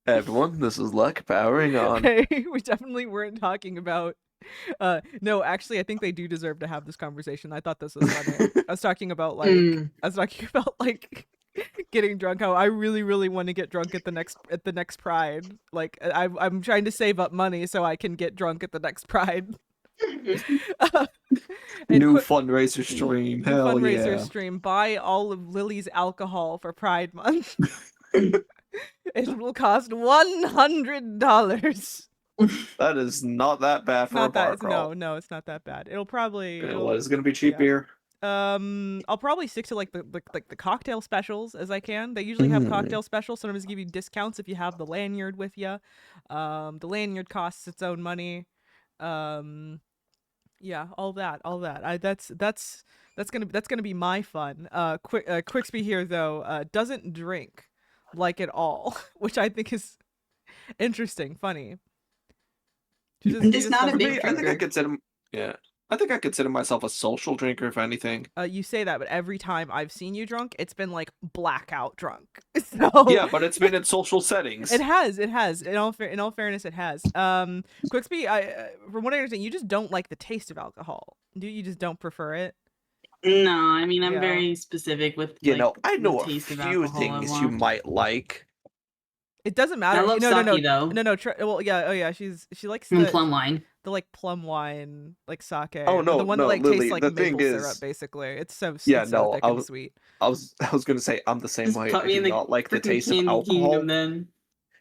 Everyone, this is Luck powering on. Hey, we definitely weren't talking about no, actually I think they do deserve to have this conversation. I thought this was funny. I was talking about like Mm. I was talking about like getting drunk, how I really really want to get drunk at the next Pride. Like I'm trying to save up money so I can get drunk at the next Pride. And New quick fundraiser stream, new hell fundraiser yeah. stream, buy all of Lily's alcohol for Pride month. It will cost $100. That is not that bad It's for a not that. bar It's crawl. no, it's not that bad. It'll probably. What is gonna be cheap Yeah. beer? I'll probably stick to like the cocktail specials as I can. They usually have cocktail specials. Sometimes give you discounts if you have the lanyard with you. The lanyard costs its own money. Yeah, all that. That's gonna be my fun. Quicksby here though doesn't drink like at all, which I think is interesting, funny. I'm just not a For doesn't big me, I think I drinker. consider yeah. I think I consider myself a social drinker if anything. You say that, but every time I've seen you drunk, it's been like blackout drunk. So Yeah, but it's been in social settings. it has. In all fairness, it has. Quicksby, from what I understand, you just don't like the taste of alcohol. Do you just don't prefer it? No, I mean I'm Yeah. very specific with You like know, I the know a taste of few alcohol I things you want. might like. It doesn't I matter. love No, no, no, sake though, no, no. Well, yeah. Oh, yeah. She likes and plum wine. the like plum wine, like sake, Oh the no, one that no, like tastes Lily, like the thing maple syrup. is, Basically, yeah, it's so no, thick and sweet. I was gonna say I'm the same Just way. put I me do in the not like the freaking taste of candy kingdom alcohol. then.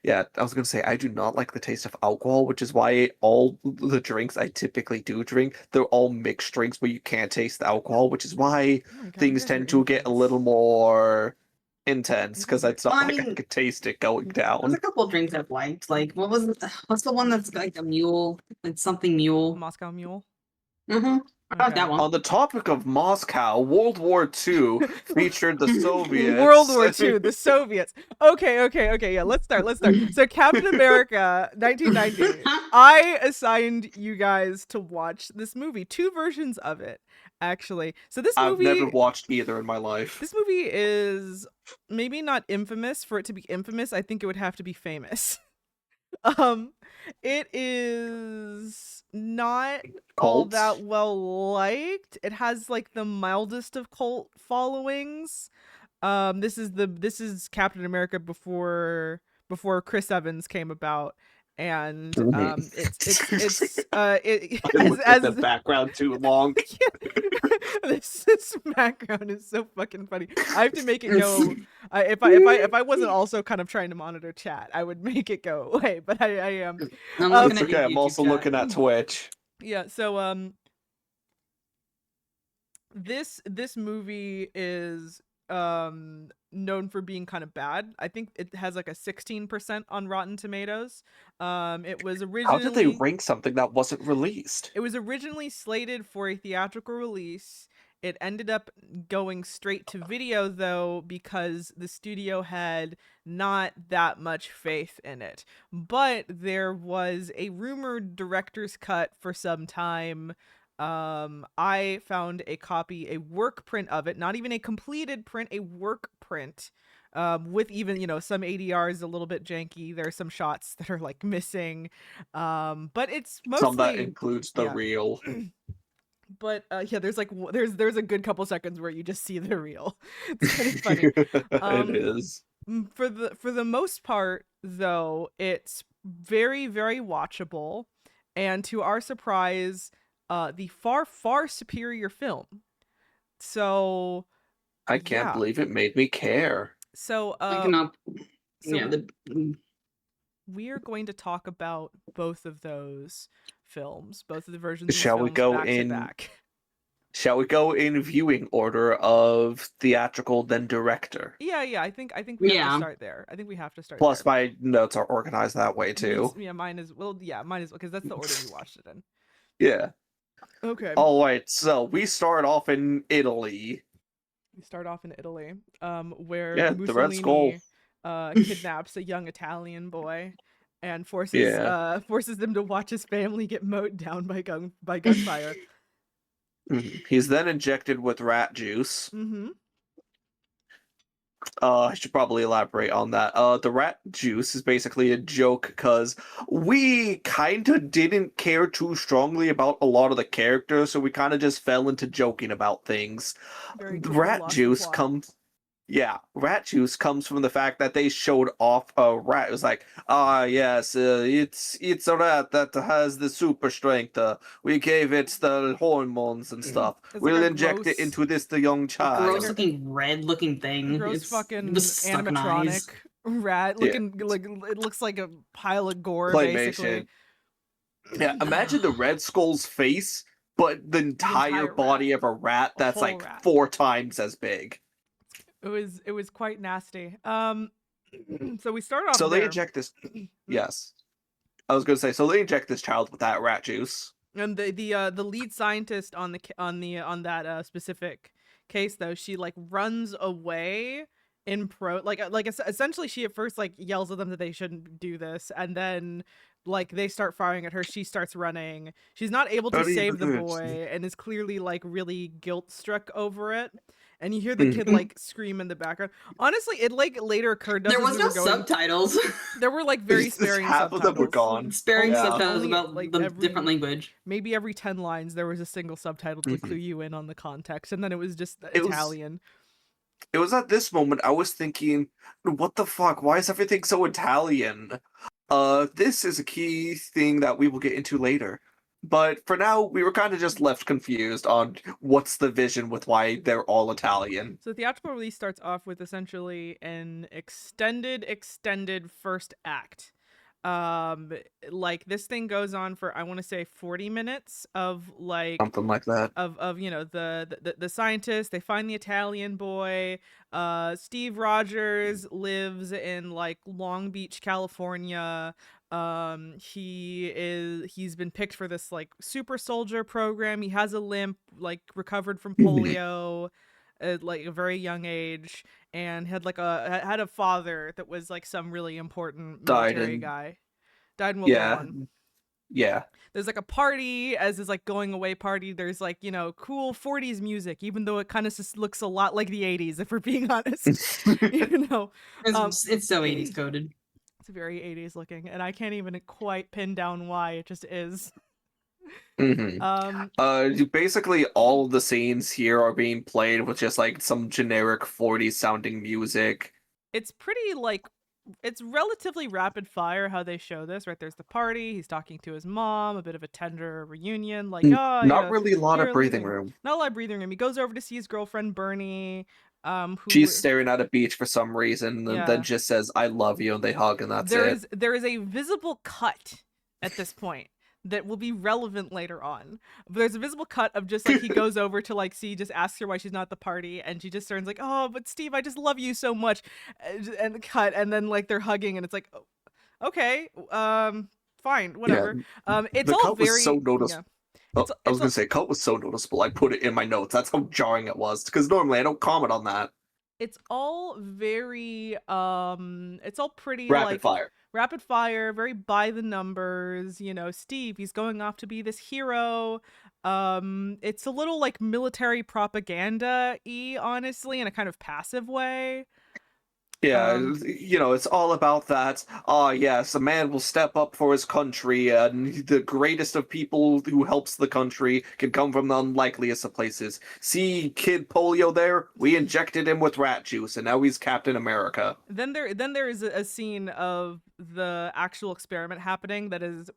Yeah, I was gonna say I do not like the taste of alcohol, which is why all the drinks I typically do drink, they're all mixed drinks where you can't taste the alcohol, which is why Oh my god, you things guys are tend to get a intense. little more intense You because guys are it's Well, not I like I mean, could taste it going there's a down. couple of drinks I've liked. Like what's the one that's like a mule? It's something mule. Moscow Mule. Mm-hmm. I like Okay. that one. On the topic of Moscow, World War II featured the World Soviets. War II, the Soviets. Okay. Yeah, let's start. So, Captain America, 1990. I assigned you guys to watch this movie, two versions of it, actually. So I've never watched either in my life. this movie is maybe not infamous. For it to be infamous, I think it would have to be famous. Um, it is not all Cults? that well liked. It has like the mildest of cult followings. This is Captain America before Chris Evans came about, and it I looked at the as background too long. this background is so fucking funny. I have to make it go. If I wasn't also kind of trying to monitor chat, I would make it go away. But I am. I'm Um, looking It's at your okay. I'm YouTube also chat. looking at Twitch. yeah. So this movie is known for being kind of bad. I think it has like a 16% on Rotten Tomatoes. It was How did they originally rank something that wasn't released? slated for a theatrical release. It ended up going straight to video though because the studio had not that much faith in it. But there was a rumored director's cut for some time. I found a copy, a work print of it, not even a completed print, a work print. With even, some ADRs a little bit janky. There are some shots that are like missing. But it's Some that mostly, includes the yeah. real. But yeah, there's like there's a good couple seconds where you just see the reel. It's kind of funny. It Um, is. for the most part though, it's very very watchable, and to our surprise, the far superior film. So I can't yeah. believe it made me care. So I cannot. Yeah, so we are going to talk about both of those films, both of the versions of these Shall we films go back to in? back. Shall we go in viewing order of theatrical then director? Yeah, I think we have to Yeah. start there. I think we have to start Plus, there. my notes are organized that way too. Yeah, mine is because that's the order we watched it in. Yeah. Okay. All right. So we start off in Italy. We start off in Italy, where Yeah, the Red Skull. Mussolini kidnaps a young Italian boy and forces them to watch his family get mowed down by gunfire. He's then injected with rat juice. Mm-hmm. I should probably elaborate on that. The rat juice is basically a joke because we kind of didn't care too strongly about a lot of the characters, so we kind of just fell into joking about things. Very The quickly rat lost the juice plot. comes. Yeah, rat juice comes from the fact that they showed off a rat. It was like, ah, yes, it's a rat that has the super strength. We gave it the hormones and stuff. It's We'll like a inject it gross, into the young child. Gross looking red looking thing. gross It fucking was stuck in eyes. animatronic rat Yeah. looking like it looks like a pile of gore Claymation. basically. Yeah, imagine the Red Skull's face, but the entire entire body rat. of a rat A that's whole like rat. 4 times as big. It was quite nasty. So we start off So they there. inject this. Yes, I was gonna say. So they inject this child with that rat juice. And the lead scientist on that specific case though, she like runs away essentially she at first like yells at them that they shouldn't do this, and then like they start firing at her, she starts running. She's not able to Very save the good. boy and is clearly like really guilt struck over it. And you hear the kid like scream in the background. Honestly, it like later occurred to us There as was we no were going. subtitles. There were like very Just sparing half of them were subtitles. gone. Sparing Yeah. subtitles Only, about like, the every- different language. Maybe every 10 lines there was a single subtitle to clue you in on the context, and then it was just It was- Italian. It was at this moment I was thinking, what the fuck? Why is everything so Italian? This is a key thing that we will get into later. But for now, we were kind of just left confused on what's the vision with why they're all Italian. So the theatrical release starts off with essentially an extended first act. Like this thing goes on for I want to say 40 minutes of like Something like that. of you know the scientists. They find the Italian boy. Steve Rogers lives in like Long Beach, California. He's been picked for this like super soldier program. He has a limp, like recovered from polio at like a very young age, and had a father that was like some really important military guy. Died in World War Yeah. I. Yeah. There's like a party, as is like going away party. There's like, you know, cool 40s music, even though it kind of just looks a lot like the 80s, if we're being honest. You know, It's so 80s coded. it's very 80s looking, and I can't even quite pin down why. It just is. Basically all of the scenes here are being played with just like some generic 40s sounding music. It's pretty like it's relatively rapid fire how they show this, right? There's the party, he's talking to his mom, a bit of a tender reunion, like Not really a lot here, of breathing leaving. room. Not a lot of breathing room. He goes over to see his girlfriend Bernie, who She's staring at a beach for some reason, and Yeah. then just says, I love you, and they hug, and that's there it. is there is a visible cut at this point that will be relevant later on. But there's a visible cut of just like he goes over to like see, just asks her why she's not at the party, and she just turns like, oh, but Steve, I just love you so much, and cut, and then like they're hugging, and it's like, oh, okay, fine, whatever. It's the all cut was very so noticeable. yeah. I was gonna say, cut was so noticeable. I put it in my notes. That's how jarring it was. Because normally I don't comment on that. It's all very it's all pretty Rapid fire. Rapid fire, very by the numbers. You know, Steve, he's going off to be this hero. It's a little like military propaganda-y, honestly, in a kind of passive way. Yeah, you know, it's all about that. Ah, yes, a man will step up for his country, and the greatest of people who helps the country can come from the unlikeliest of places. See Kid Polio there? We injected him with rat juice, and now he's Captain America. Then there is a scene of the actual experiment happening that is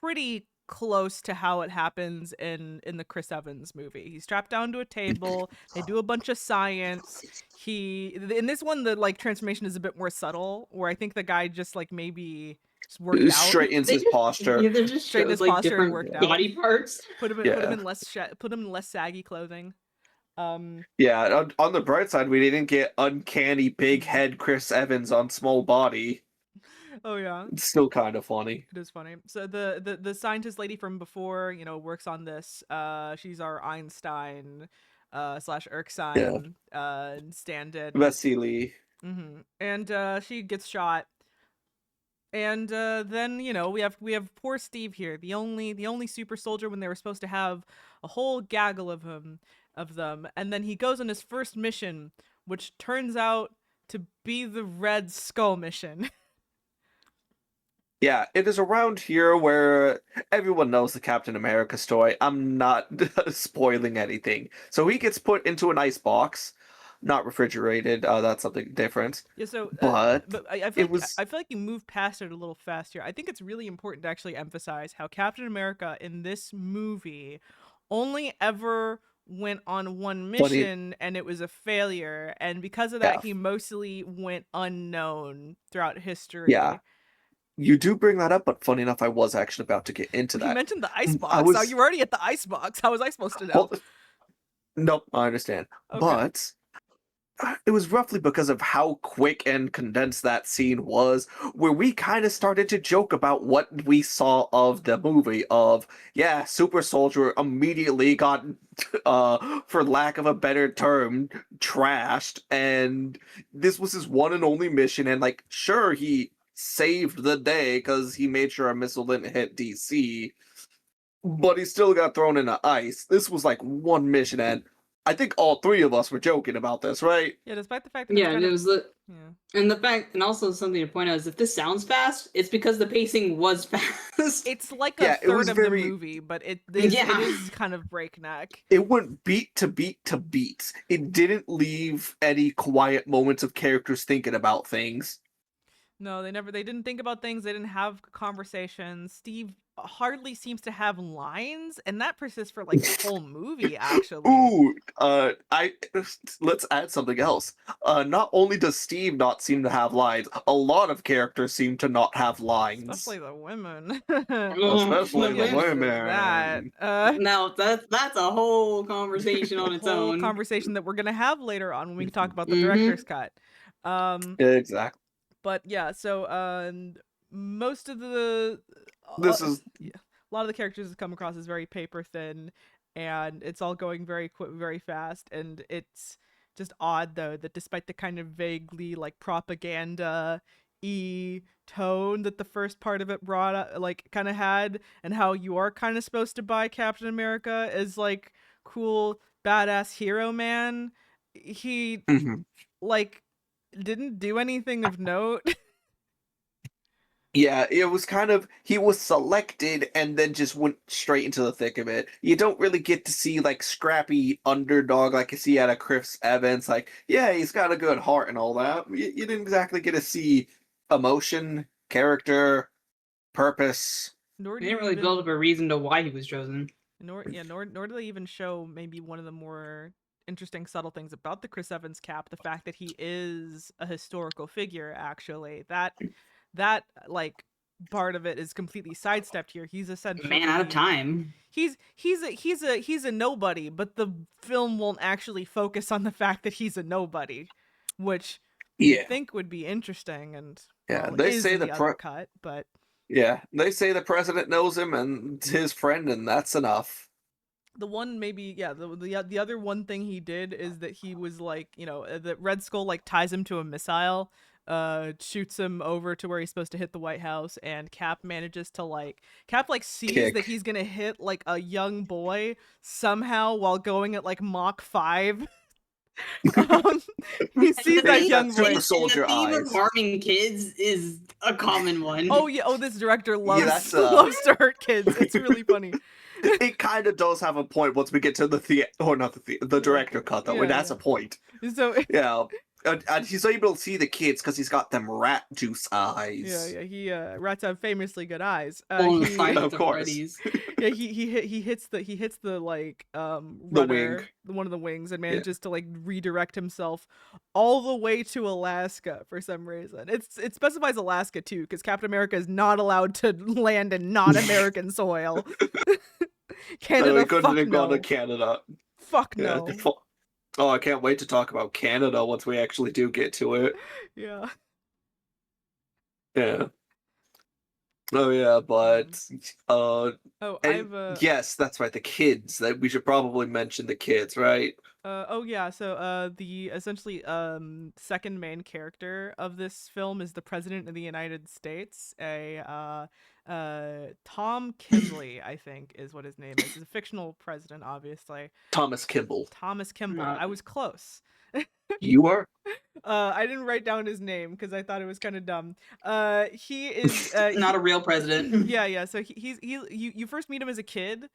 pretty close to how it happens in the Chris Evans movie. He's strapped down to a table. They do a bunch of science. In this one, the like transformation is a bit more subtle, where I think the guy just like maybe just worked out, Straightens his posture. Yeah, they're just Straighten his shows, like, posture and different worked out. body parts. put him in less saggy clothing. Yeah, on the bright side, we didn't get uncanny big head Chris Evans on small body. Oh yeah. It's still kind of funny. It is funny. So the scientist lady from before, you know, works on this. She's our Einstein / Erskine stand-in. Vasily. And she gets shot. And then, you know, we have poor Steve here, the only super soldier when they were supposed to have a whole gaggle of them. And then he goes on his first mission, which turns out to be the Red Skull mission. Yeah, it is around here where everyone knows the Captain America story. I'm not spoiling anything. So he gets put into an ice box, not refrigerated. That's something different. Yeah, so But but I feel it like was I feel like you move past it a little fast here. I think it's really important to actually emphasize how Captain America in this movie only ever went on one funny. mission and it was a failure, and because of Yeah, that he mostly went unknown throughout yeah. history. You do bring that up, but funny enough, I was actually about to get into You that. mentioned the I icebox. Oh, was you were already at the icebox. How was I supposed to know? hold, nope, I understand. Okay. But it was roughly because of how quick and condensed that scene was, where we kind of started to joke about what we saw of the movie. Of yeah, Super Soldier immediately got, for lack of a better term, trashed, and this was his one and only mission. And like, sure, he saved the day because he made sure a missile didn't hit DC, but he still got thrown into ice. This was like one mission, and I think all three of us were joking about this, right? Yeah, despite the fact that it was Yeah, kind it of was the yeah. and the fact, and also something to point out is if this sounds fast, it's because the pacing was fast. It's like a Yeah, it was third of the very. movie, but it is Yeah. kind of breakneck. It went beat to beat to beat. It didn't leave any quiet moments of characters thinking about things. No, they didn't think about things, they didn't have conversations. Steve hardly seems to have lines, and that persists for like the whole movie actually. Ooh, I let's add something else. Not only does Steve not seem to have lines, a lot of characters seem to not have lines. Especially the women. Especially We'll the get into that. women. Now that's a whole conversation on its whole own. conversation that we're gonna have later on when we talk about the Mhm. director's cut. Exactly. But yeah, so most of the This is yeah, a lot of the characters come across as very paper thin, and it's all going very quick, very fast, and it's just odd though that despite the kind of vaguely like propaganda tone that the first part of it brought up, like kind of had, and how you are kind of supposed to buy Captain America as like cool badass hero man, he Mhm. like didn't do anything of note. Yeah, it was kind of he was selected and then just went straight into the thick of it. You don't really get to see like scrappy underdog like you see out of Chris Evans. Like, yeah, he's got a good heart and all that. You didn't exactly get to see emotion, character, purpose. Nor They do didn't you really build up even a reason to why he was chosen. nor do they even show maybe one of the more interesting subtle things about the Chris Evans cap, the fact that he is a historical figure actually. That like part of it is completely sidestepped here. He's essentially Man out of time. he's a nobody, but the film won't actually focus on the fact that he's a nobody, which you Yeah, think would be interesting, and yeah. well, They is say in the the other cut, but yeah they say the president knows him and his friend, and that's enough. the one maybe yeah the other one thing he did is that he was like, you know, the Red Skull like ties him to a missile, shoots him over to where he's supposed to hit the White House, and Cap manages to like sees that Kick. he's gonna hit like a young boy somehow while going at like Mach 5. He sees The that theme- young That's super boy. the soldier theme eyes. of harming kids is a common one. Oh yeah, oh this director loves that's, loves to hurt kids. It's really funny. It kind of does have a point once we get to the director cut though. Yeah, and that's yeah. a point. So Yeah, and he's able to see the kids because he's got them rat juice eyes. yeah, he rats have famously good eyes. On the He fight Of of the course. Freddy's. yeah, he hits the like The rudder, wing. one of the wings, and manages to like redirect himself all the way to Alaska for some reason. It specifies Alaska too, because Captain America is not allowed to land in non-American soil. Canada, we couldn't fuck have gone no. to Canada. Fuck Yeah. no. Oh, I can't wait to talk about Canada once we actually do get to it. Yeah. Yeah. Oh yeah, but Oh, and I've yes, that's right. The kids. That we should probably mention the kids, right? oh yeah, so the essentially second main character of this film is the President of the United States, a Tom Kimbley, I think is what his name is. He's a fictional president, obviously. Thomas Kimball. Thomas Kimball. Not- I was close. You are? I didn't write down his name because I thought it was kind of dumb. He is Not a real president. yeah. So you first meet him as a kid,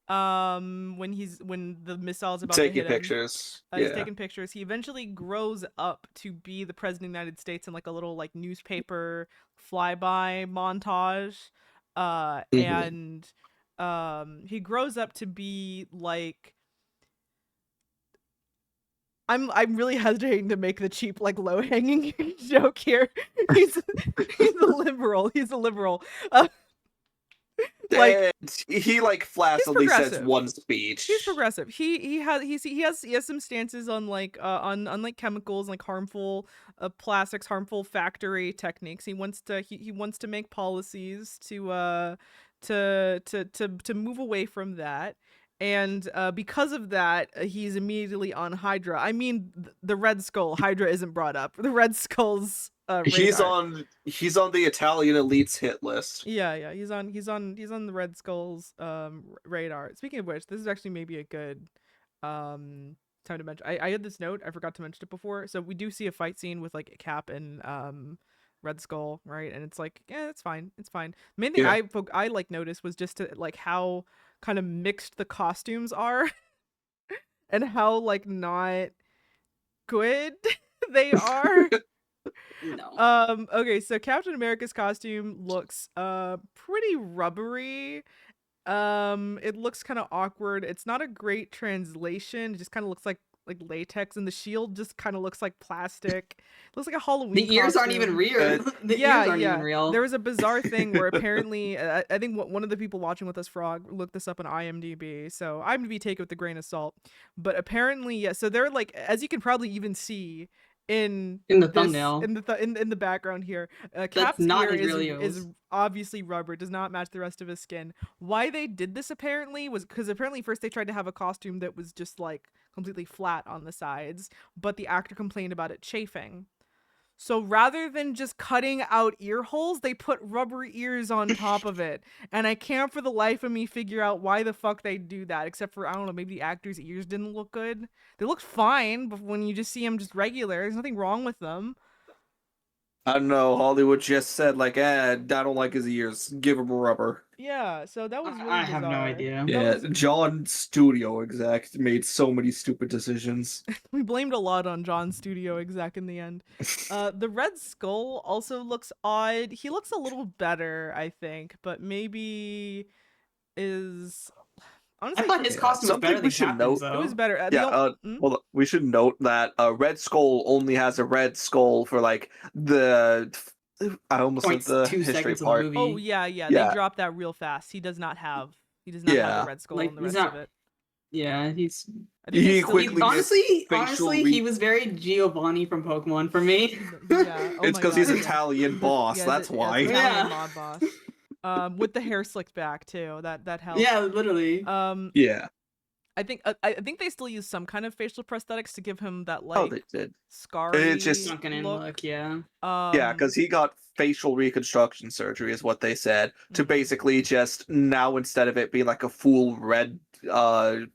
when the missile's about to Taking hit him. pictures. He's Yeah. taking pictures. He eventually grows up to be the president of the United States in like a little like newspaper flyby montage. Mhm. And he grows up to be like, I'm really hesitating to make the cheap like low hanging joke here. He's he's a liberal. He's a liberal. Like, And he like flaccidly says progressive. one speech. he's progressive. He has some stances on like on like chemicals, like harmful plastics, harmful factory techniques. He wants to make policies to move away from that. And because of that, he's immediately on Hydra. I mean, the Red Skull. Hydra isn't brought up. The Red Skull's He's radar. on the Italian elite's hit list. Yeah, he's on the Red Skull's radar. Speaking of which, this is actually maybe a good time to mention. I had this note, I forgot to mention it before. So we do see a fight scene with like Cap and Red Skull, right? And it's like, yeah, it's fine. It's fine. The main thing Yeah. I like noticed was just to, like, how kind of mixed the costumes are and how like not good they are. No. Okay, so Captain America's costume looks pretty rubbery. It looks kind of awkward. It's not a great translation. It just kind of looks like latex, and the shield just kind of looks like plastic. It looks like a Halloween The ears aren't even costume. real. The ears aren't even real. There was a bizarre thing where apparently, I think one of the people watching with us, Frog, looked this up on IMDb. So IMDb, take it with a grain of salt. But apparently, yeah. So they're like, as you can probably even see in the this- thumbnail. in the background here, That's Cap's not ear his real is ears. obviously rubber. Does not match the rest of his skin. Why they did this apparently was because apparently first they tried to have a costume that was just like completely flat on the sides, but the actor complained about it chafing. So rather than just cutting out ear holes, they put rubber ears on top of it. And I can't for the life of me figure out why the fuck they do that, except for, I don't know, maybe the actors' ears didn't look good. They looked fine, but when you just see them just regular, there's nothing wrong with them. I don't know. Hollywood just said like, I don't like his ears. Give him rubber. Yeah, so that was really I have no bizarre. idea. Yeah, was- John Studio exec made so many stupid decisions. We blamed a lot on John's studio exec in the end. The Red Skull also looks odd. He looks a little better, I think, but maybe is honestly I thought his Yeah, costume was something better we than should Captain's, note- it though. was better. Yeah, well, we should note that Red Skull only has a red skull for like I almost said Points the 2 history seconds of the part. movie. Oh yeah, Yeah. they dropped that real fast. He does not have the Yeah. Red Skull Like, and the he's rest not- of it. Yeah, he's I think He they still quickly use- honestly, facial he was very Giovanni from Pokemon for me. Yeah, oh It's my because he's God, yeah. Italian boss. Yeah, that's it's why. Italian Yeah. mob boss. With the hair slicked back too. That helps. Yeah, literally. Yeah. I think they still use some kind of facial prosthetics to give him that Oh, like they did. scarry It's just- Sunken in look. look, yeah. Yeah, because he got facial reconstruction surgery, is what they said, to Mhm. basically just now instead of it being like a full red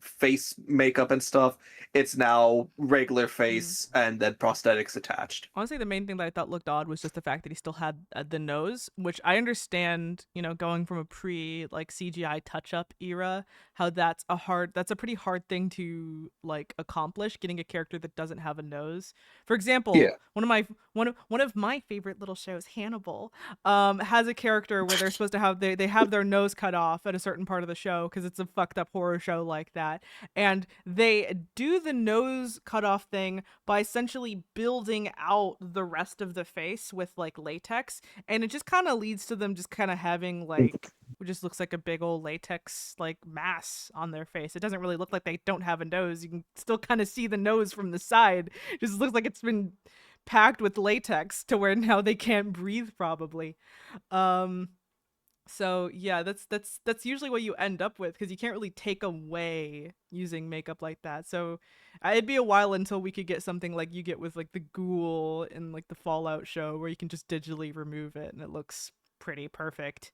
face makeup and stuff, it's now regular face and then prosthetics attached. Honestly, the main thing that I thought looked odd was just the fact that he still had the nose, which I understand, going from a pre like CGI touch up era, how that's a pretty hard thing to like accomplish, getting a character that doesn't have a nose. For example, Yeah. one of my favorite little shows, Hannibal, has a character where they're supposed to have they have their nose cut off at a certain part of the show because it's a fucked up horror show like that, and they do the nose cut off thing by essentially building out the rest of the face with like latex, and it just kind of leads to them just kind of having like it just looks like a big old latex like mass on their face. It doesn't really look like they don't have a nose. You can still kind of see the nose from the side. It just looks like it's been packed with latex to where now they can't breathe probably. So yeah, that's usually what you end up with, because you can't really take away using makeup like that. So it'd be a while until we could get something like you get with like the Ghoul in like the Fallout show, where you can just digitally remove it and it looks pretty perfect.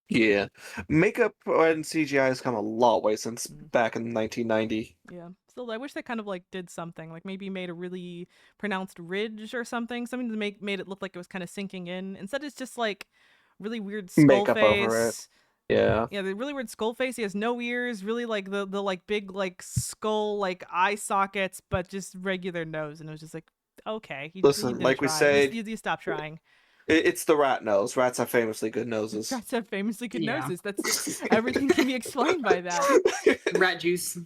Yeah, makeup and CGI has come a long way since Mm. back in 1990. Yeah. Still, I wish they kind of like did something, like maybe made a really pronounced ridge or something to made it look like it was kind of sinking in. Instead, it's just like really weird skull Makeup over it. face. Yeah. Yeah, the really weird skull face. He has no ears, really like the like big like skull like eye sockets, but just regular nose. And it was just like, okay, he Listen, didn't like we try. said, You stop trying. it's the rat nose. Rats have famously good noses. Rats have famously good Yeah. noses. That's everything can be explained by that. Rat juice.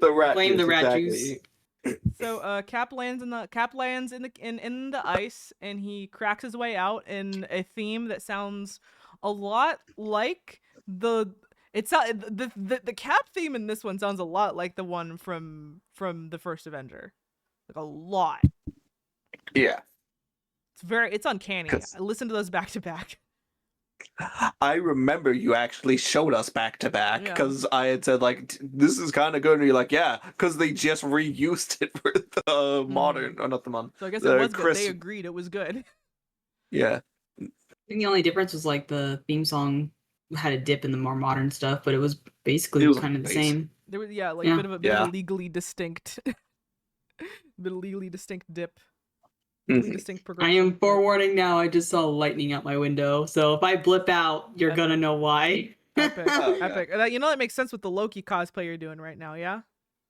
The rat Blame the juice, rat exactly. juice. So Cap lands in the ice, and he cracks his way out in a theme that sounds a lot like the Cap theme in this one sounds a lot like the one from the first Avenger, like a lot. Yeah. It's uncanny. 'Cause- I listened to those back to back. I remember you actually showed us back to back Yeah. because I had said like this is kind of good, and you're like, yeah, because they just reused it for the modern or not the modern. So I guess The it was good. Chris- They agreed it was good. Yeah. I think the only difference was like the theme song had a dip in the more modern stuff, but it was basically It was kind of the amazing. same. There was like Yeah. a bit of Yeah. a legally distinct, legally distinct dip, Mhm. legally distinct I progression. am forewarning now. I just saw lightning out my window, so if I blip out, you're Epic. gonna know why. Epic, Oh, yeah. epic. You know that makes sense with the Loki cosplay you're doing right now, yeah?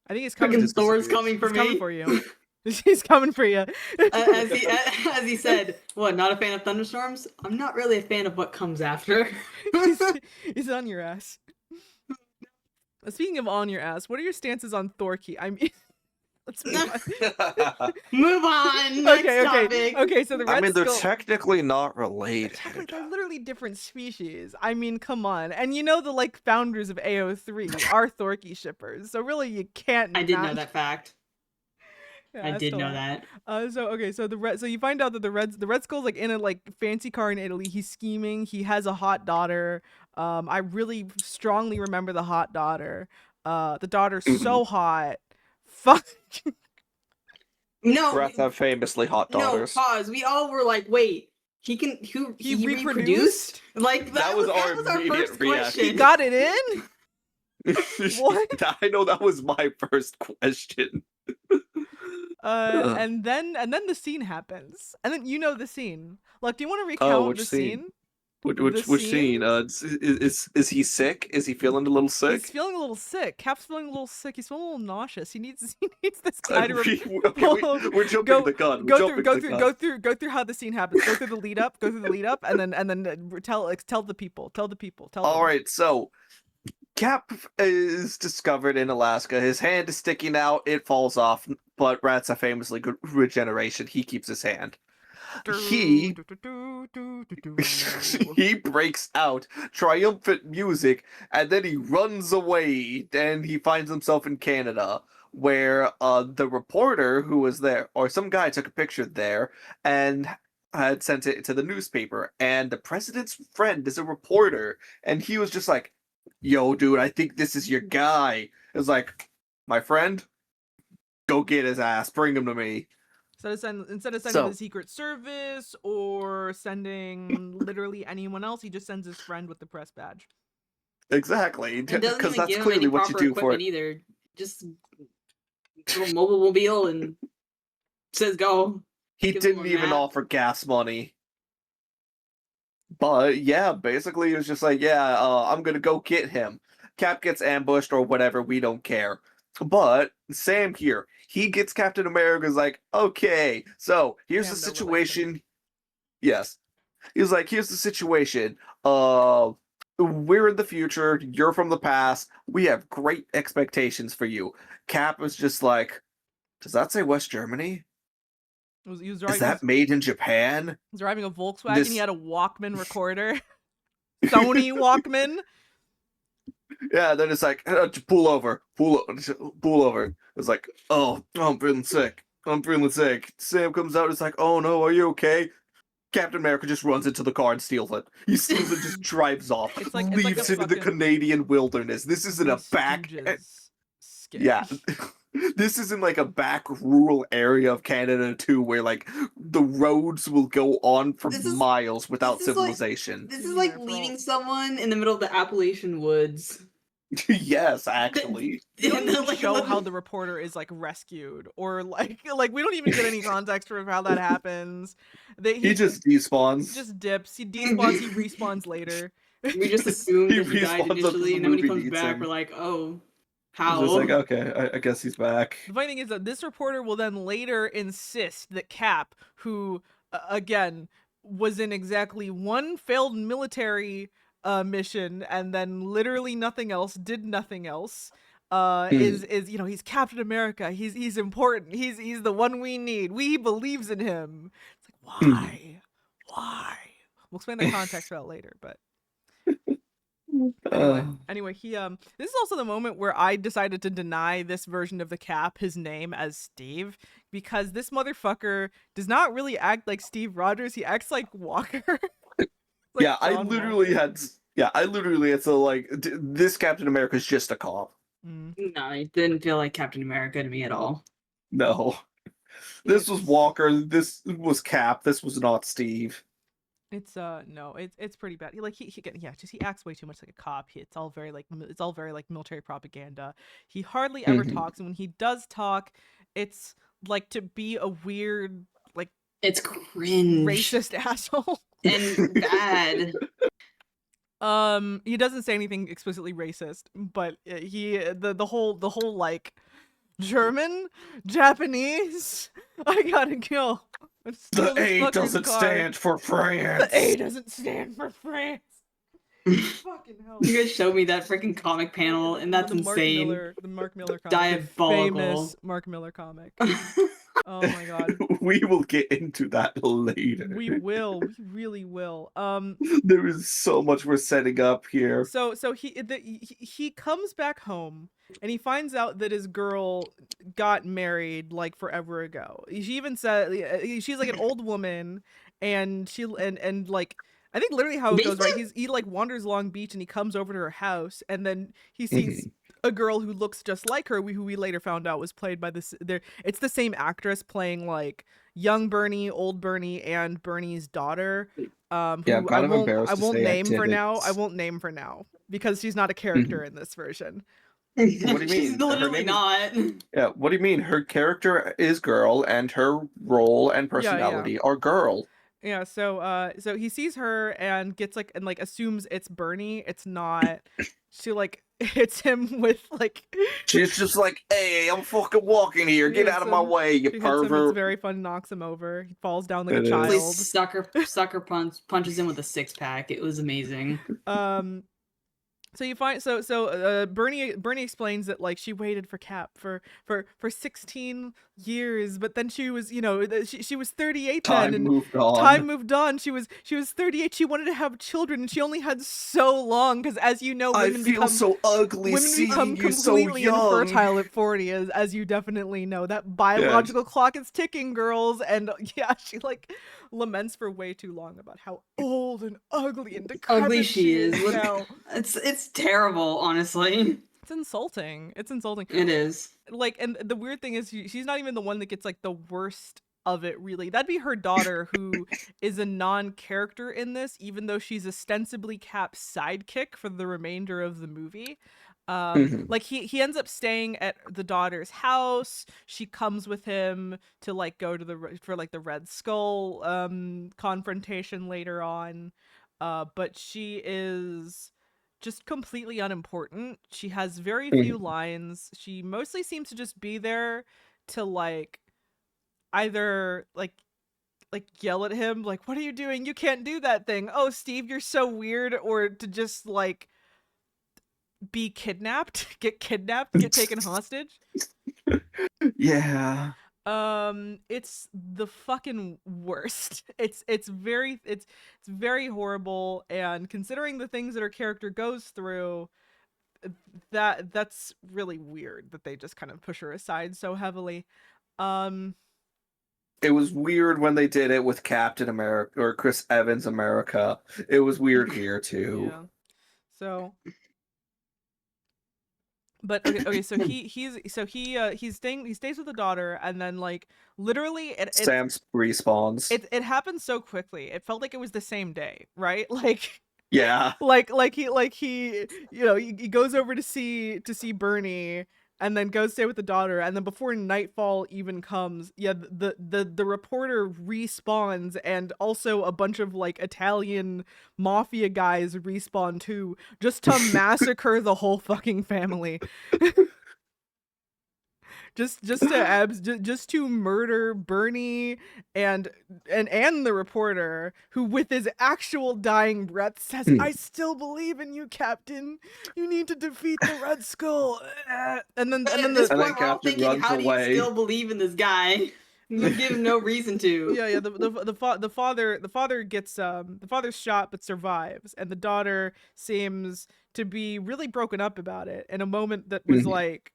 I think he's coming. Freaking just Thor's disappears. coming for He's me. coming for you. He's coming for you. as he said, what? Not a fan of thunderstorms? I'm not really a fan of what comes after. he's on your ass. Speaking of on your ass, what are your stances on Thorkey? I mean, let's move on. Move on. Next topic. Okay. So the Red I mean, they're Skull. technically not related. They're literally different species. I mean, come on. And you know the like founders of AO3 are Thorkey shippers, so really you can't. I did know not- that fact. Yeah, I that's did the know one. that. So you find out that the Red Skull's like in a like fancy car in Italy. He's scheming. He has a hot daughter. I really strongly remember the hot daughter. The daughter's so hot. Fuck. No, Rats have famously hot no, daughters. pause. We all were like, wait, he He reproduced? reproduced? Like That was our our immediate first reaction. question. He got it in. What? I know that was my first question. And then the scene happens, and then you know the scene. Like, do you want to recount which the scene? scene? Which The scene? Is he sick? Is he feeling a little sick? He's feeling a little sick. Cap's feeling a little sick. He's feeling a little nauseous. He needs this guy to. We're jumping the gun. Go through how the scene happens. Go through the lead up, and then tell the people. All right, so Cap is discovered in Alaska. His hand is sticking out. It falls off, but rats have famously good regeneration. He keeps his hand. He breaks out triumphant music, and then he runs away, and he finds himself in Canada, where the reporter who was there, or some guy took a picture there, and had sent it to the newspaper, and the president's friend is a reporter, and he was just like, yo, dude, I think this is your guy. It was like, my friend, go get his ass, bring him to me. Instead of sending So- the Secret Service or sending literally anyone else, he just sends his friend with the press badge. Exactly, And doesn't because even that's give him clearly any what you proper do for equipment it. either. Just little mobile and says go. He Gives him didn't a even map. offer gas money. But yeah, basically it was just like, yeah, I'm gonna go get him. Cap gets ambushed or whatever, we don't care. But Sam here, he gets Captain America's like, okay, so here's the Sam, no situation. Yes. He was like, here's the situation. We're in the future, you're from the past, we have great expectations for you. Cap was just like, does that say West Germany? He was Is that made in Japan? driving a Volkswagen. This- He had a Walkman recorder. Sony Walkman. Yeah, then it's like, pull over. It's like, oh, I'm feeling sick. Sam comes out, it's like, oh no, are you okay? Captain America just runs into the car and steals it. He steals it, just drives off, It's like a leaves it in the fucking Canadian wilderness. This isn't a Three back. Stooges skit. Yeah. This is in like a back rural area of Canada too, where like the roads will go on for This is- miles without this is like- civilization. This Yeah, is like for all- leaving someone in the middle of the Appalachian woods. Yes, actually. They don't And even then, like, show how little- the reporter is like rescued, or like we don't even get any context for how that happens. He just despawns. just dips. He despawns. He respawns later. We just assume He that he died respawns up to initially, the and then when he movie comes needs back, him. we're like, oh, He's how? just like, okay, I guess he's back. The funny thing is that this reporter will then later insist that Cap, who again was in exactly one failed military mission and then literally nothing else, did nothing else, is he's Captain America. He's important. He's the one we need. We believes in him. It's like why? We'll explain the context for that later, but. Anyway, he this is also the moment where I decided to deny this version of the Cap his name as Steve, because this motherfucker does not really act like Steve Rogers. He acts like Walker. Like yeah, I John literally Walker. had so like this Captain America is just a cop. Mm. No, it didn't feel like Captain America to me at all. No. This was Walker, this was Cap, this was not Steve. It's no, it's pretty bad. He acts way too much like a cop. It's all very like military propaganda. He hardly ever Mhm. talks, and when he does talk, it's like to be a weird like It's cringe racist asshole. and bad. He doesn't say anything explicitly racist, but the whole like German, Japanese, I gotta kill. The A doesn't stand for France. The A doesn't stand for France. Fucking hell. You guys showed me that freaking comic panel, and that's the Mark insane. Miller, the Mark Miller comic. Diabolical. The famous Mark Miller comic. Oh my god. We will get into that later. We will. We really will. There is so much we're setting up here. So he comes back home and he finds out that his girl got married like forever ago. She even said she's like an old woman, and and like I think literally how it goes, right? He like wanders along beach and he comes over to her house, and then he sees a girl who looks just like her, who we later found out was played by it's the same actress playing like young Bernie, old Bernie, and Bernie's daughter. Who Yeah, I'm kind of embarrassed I to won't say name for now. activities. I won't name for now because she's not a character in this version. What do you mean? She's Her literally name is- not. Yeah, what do you mean? Her character is girl, and her role and personality are girl. Yeah, so he sees her and gets like and like assumes it's Bernie. It's not. She like hits him with like She's just like, hey, I'm fucking walking here. Get hits out of my him. way, you she hits him. It's pervert. very fun. Knocks him over. He falls down like It a is. child. Please sucker punches him with a 6-pack. It was amazing. So you find Bernie explains that like she waited for Cap for 16 years, but then she was she was 38 then, Time and moved on. time moved on. She was 38. She wanted to have children, and she only had so long because, as you know, I women feel become so ugly women seeing become you so completely young. infertile at 40, as you definitely know. That biological clock is ticking, girls. And yeah, she like laments for way too long about how old and ugly and decrepit Ugly she is. Look- now. It's terrible, honestly. It's insulting. It's insulting. It is. Like, and the weird thing is she's not even the one that gets like the worst of it, really. That'd be her daughter, who is a non-character in this, even though she's ostensibly Cap's sidekick for the remainder of the movie. Like he ends up staying at the daughter's house. She comes with him to like go to the Red Skull confrontation later on. But she is just completely unimportant. She has very few lines. She mostly seems to just be there to like either like yell at him like, what are you doing? You can't do that thing. Oh, Steve, you're so weird. Or to just like be kidnapped, get taken hostage. Yeah. It's the fucking worst. It's very horrible, and considering the things that her character goes through, that's really weird that they just kind of push her aside so heavily. It was weird when they did it with Captain America or Chris Evans America. It was weird here too. Yeah. So But okay, so he stays with the daughter, and then like literally Sam respawns. it happened so quickly. It felt like it was the same day, right? Like Yeah. he he goes over to see Bernie, and then goes stay with the daughter, and then before nightfall even comes, the reporter respawns, and also a bunch of like Italian mafia guys respawn too, just to massacre the whole fucking family. just to murder Bernie and the reporter, who with his actual dying breath says, "I still believe in you, Captain. You need to defeat the Red Skull." And then At this And then point, we're all Captain thinking, runs how do you away. still believe in this guy? You give him no reason to. yeah, the father gets the father's shot but survives, and the daughter seems to be really broken up about it in a moment that was like,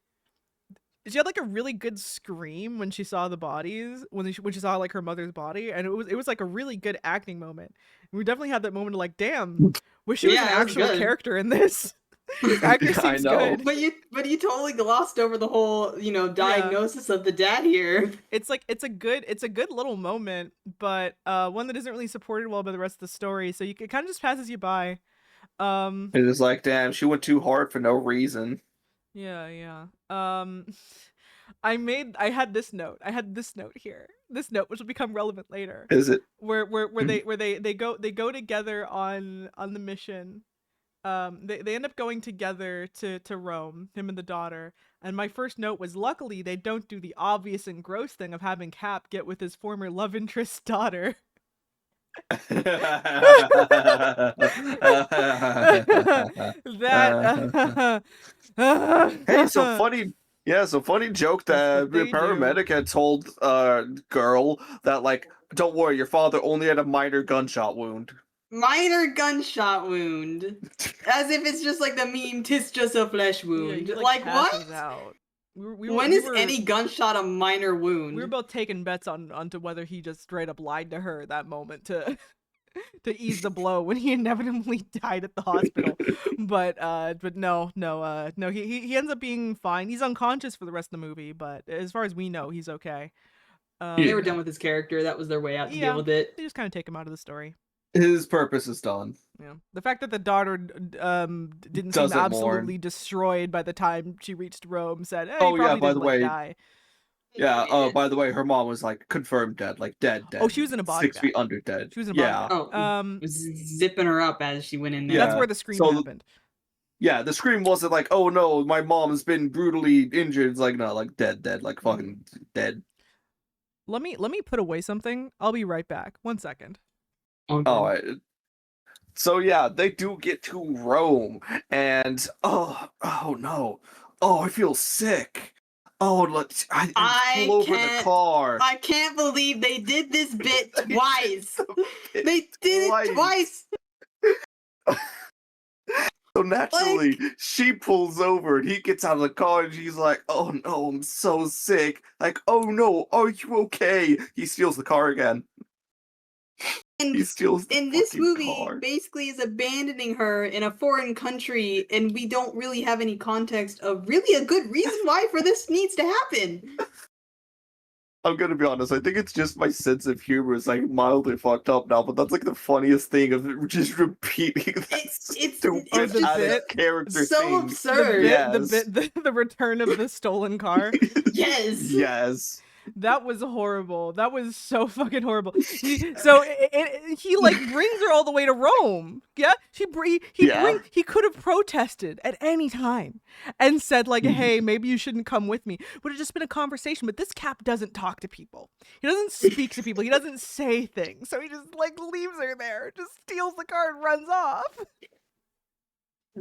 she had like a really good scream when she saw the bodies, when she saw like her mother's body, and it was like a really good acting moment. We definitely had that moment of like, damn, wish she was an Yeah, it was actual good. character in this. Acting I seems know. good. But you totally glossed over the whole, diagnosis of the dad here. It's like it's a good little moment, but one that isn't really supported well by the rest of the story, so it kind of just passes you by. It is like, damn, she went too hard for no reason. Yeah. I had this note here. This note, which will become relevant later. Is it? Where they go together on the mission. They end up going together to Rome, him and the daughter. And my first note was, luckily they don't do the obvious and gross thing of having Cap get with his former love interest's daughter. That Hey, so funny. Yeah, so funny joke that That's the what they paramedic had told girl that, like, don't worry, your father only had a minor gunshot wound. Minor gunshot wound. As if it's just like the meme, "'Tis just a flesh wound." he, like what? passes out. When is any gunshot a minor wound? We were both taking bets onto whether he just straight up lied to her that moment to ease the blow when he inevitably died at the hospital. But no, he ends up being fine. He's unconscious for the rest of the movie, but as far as we know, he's okay. They were done with his character. That was their way out to deal with it. They just kind of take him out of the story. His purpose is done. Yeah. The fact that the daughter didn't seem Doesn't absolutely mourn. destroyed by the time she reached Rome said, hey, Oh, he yeah, probably by didn't the like way, die. Yeah, by the way, her mom was like confirmed dead, like dead. Oh, she was in a body 6 bag. feet under dead. She was in a body Yeah. bag. Oh, was zipping her up as she went in there. That's Yeah. where the scream So- happened. Yeah, the scream wasn't like, oh no, my mom's been brutally injured. It's like, no, like dead, like fucking dead. Let me put away something. I'll be right back. 1 second. Okay. All right. So yeah, they do get to Rome, and oh no, oh, I feel sick. Oh, I flew over the car. I can't believe they did this bit They did twice. the They did it twice. So naturally, she pulls over and he gets out of the car and she's like, oh no, I'm so sick. Like, oh no, are you okay? He steals the car again. He steals the And this fucking movie car. basically is abandoning her in a foreign country, and we don't really have any context of really a good reason why for this needs to happen. I'm gonna be honest, I think it's just my sense of humor is like mildly fucked up now, but that's like the funniest thing of just repeating that It's stupid the ass bit. character So thing. absurd. The return of the stolen car. Yes. Yes. That was horrible. That was so fucking horrible. He like brings her all the way to Rome. Yeah, he could have protested at any time and said like, "Hey, maybe you shouldn't come with me." Would have just been a conversation. But this Cap doesn't talk to people. He doesn't speak to people. He doesn't say things. So he just like leaves her there, just steals the car and runs off.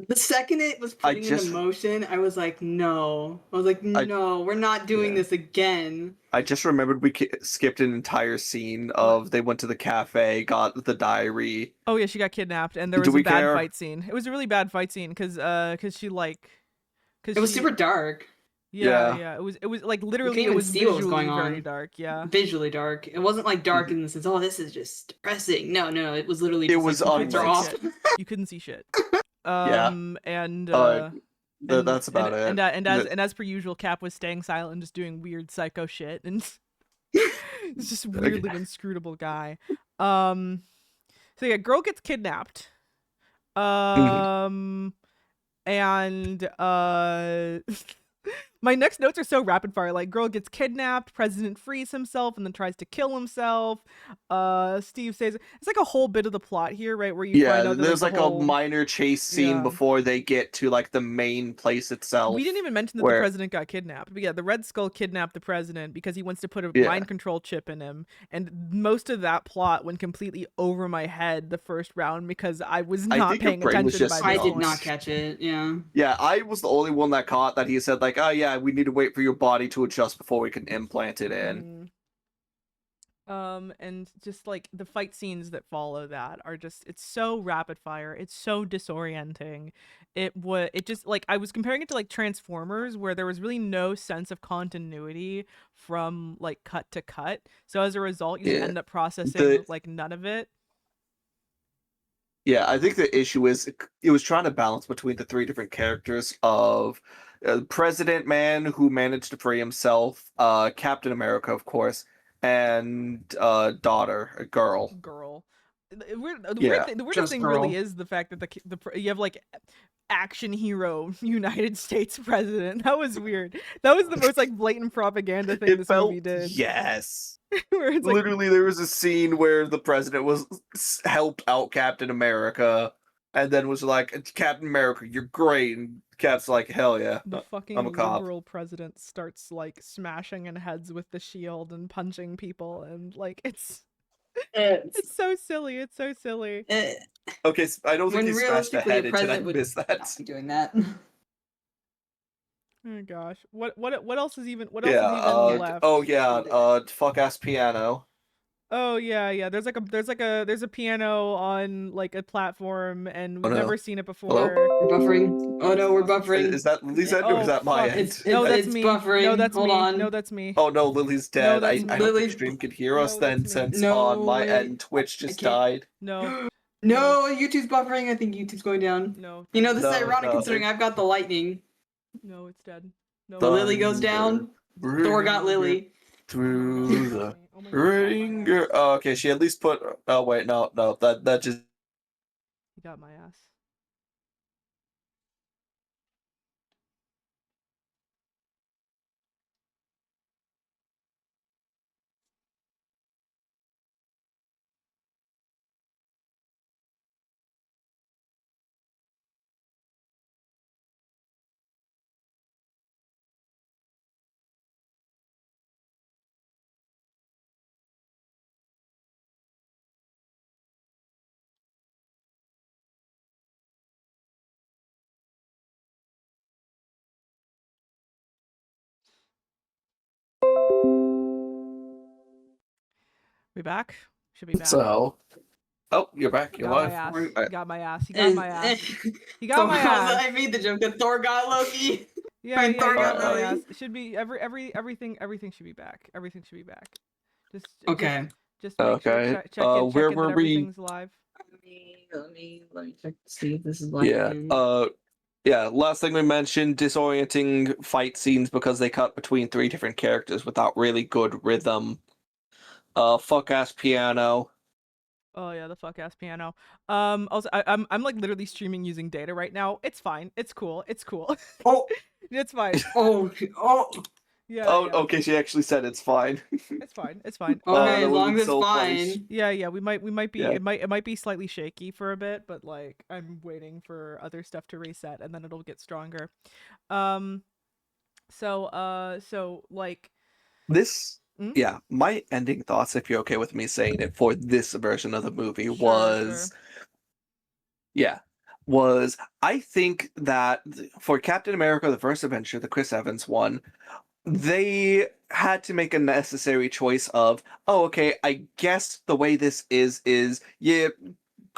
The second it was putting into motion, I was like, no. I was like, no, we're not doing this again. I just remembered we skipped an entire scene of they went to the cafe, got the diary. Oh yeah, she got kidnapped, and there was a bad fight scene. It was a really bad fight scene because she like, it was super dark. Yeah. It was like literally it was visually going on. Very dark. Yeah, visually dark. It wasn't like dark in the sense, oh, this is just depressing. No, it was literally. It was like, you couldn't see shit. And That's about it. And as per usual, Cap was staying silent and just doing weird psycho shit, and he's just a weirdly inscrutable guy. So yeah, girl gets kidnapped. And my next notes are so rapid fire. Like, girl gets kidnapped, president frees himself and then tries to kill himself. Steve says it's like a whole bit of the plot here, right? Where you find out that, there's like, like a minor chase scene before they get to like the main place itself. We didn't even mention that the president got kidnapped. But yeah, the Red Skull kidnapped the president because he wants to put a mind control chip in him. And most of that plot went completely over my head the first round because I was not paying attention. I did not catch it. Yeah, I was the only one that caught that. He said like, oh yeah, we need to wait for your body to adjust before we can implant it in. And just like the fight scenes that follow that are just, it's so rapid fire, it's so disorienting. It just, like, I was comparing it to like Transformers, where there was really no sense of continuity from like cut to cut, so as a result you end up processing like none of it. Yeah, I think the issue is it was trying to balance between the three different characters of President Man, who managed to free himself, Captain America, of course, and daughter, a girl. The weirdest thing really is the fact that you have like action hero United States president. That was weird. That was the most like blatant propaganda thing this movie did. Yes. Where it's literally like, there was a scene where the president helped out Captain America and then was like, Captain America, you're great. And Cap's like, hell yeah. The fucking I'm a cop. liberal president starts like smashing in heads with the shield and punching people, and like it's so silly. It's so silly. Okay, so I don't think he smashed the head. I missed that. Doing that. Oh gosh, what else is even left? Oh yeah, fuck ass piano. Oh yeah. There's a piano on like a platform, and we've never seen it before. We're buffering. Oh no, we're buffering. Is that Lily's end or is that my end? No, that's it's me. Buffering. No, that's Hold me. on. No, that's me. Oh no, Lily's dead. No, I hope the stream could hear us then, since on my end Twitch just died. No. No, YouTube's buffering. I think YouTube's going down. No. You know, this is ironic considering I've got the lightning. No, it's dead. No. The Lily goes down. Thor got Lily. Through the ringer. Oh, okay, she at least put. Oh wait, no, that just. You got my ass. We back? Should be back. So. Oh, you're back. You're live. He got my ass. He got my ass. He got my ass. I made the joke that Thor got Loki. Yeah, Thor got Lily. It should be everything should be back. Everything should be back. Just okay. Just make sure, check where were we? Everything's live. Let me check to see if this is live. Yeah, last thing we mentioned, disorienting fight scenes because they cut between three different characters without really good rhythm. Fuck ass piano. Oh yeah, the fuck ass piano. Also, I'm like literally streaming using data right now. It's fine. It's cool. Oh, it's fine. Oh. Yeah. Oh, yeah. Okay. She actually said it's fine. It's fine. It's fine. Okay, as long as it's fine. Yeah. We might be. Yeah. It might be slightly shaky for a bit, but like I'm waiting for other stuff to reset, and then it'll get stronger. So like this. Yeah, my ending thoughts, if you're okay with me saying it, for this version of the movie was I think that for Captain America, the First Adventure, the Chris Evans one, they had to make a necessary choice of, I guess the way this is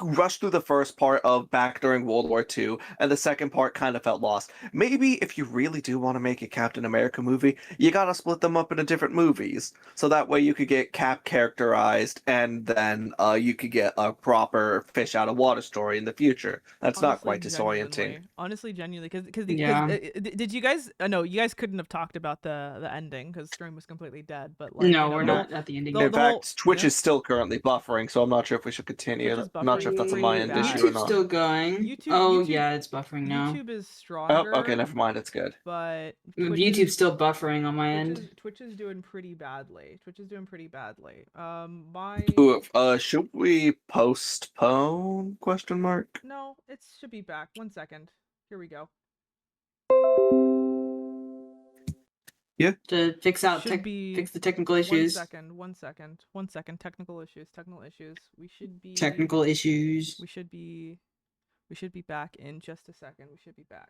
rushed through the first part of back during World War II, and the second part kind of felt lost. Maybe if you really do want to make a Captain America movie, you gotta split them up into different movies, so that way you could get Cap characterized, and then you could get a proper fish out of water story in the future. That's not quite disorienting. Honestly, genuinely, because Yeah. did you guys? No, you guys couldn't have talked about the ending because stream was completely dead. But like, No, you know, we're the not whole- at the ending. the- In the whole- fact, Twitch yeah. is still currently buffering, so I'm not sure if we should continue. Twitch is I'm not sure if that's a buffering my really end bad. issue or YouTube's not. still going. YouTube- Yeah, it's buffering now. YouTube is Oh, stronger. okay, never mind. It's good. But YouTube's still buffering on my end. Twitch is doing pretty badly. My Ooh, should we postpone? Question mark. no, it should be back. 1 second. Here we go. To fix Should be fix the technical issues. 1 second. Technical issues. We should be Technical issues. We should be back in just a second. We should be back.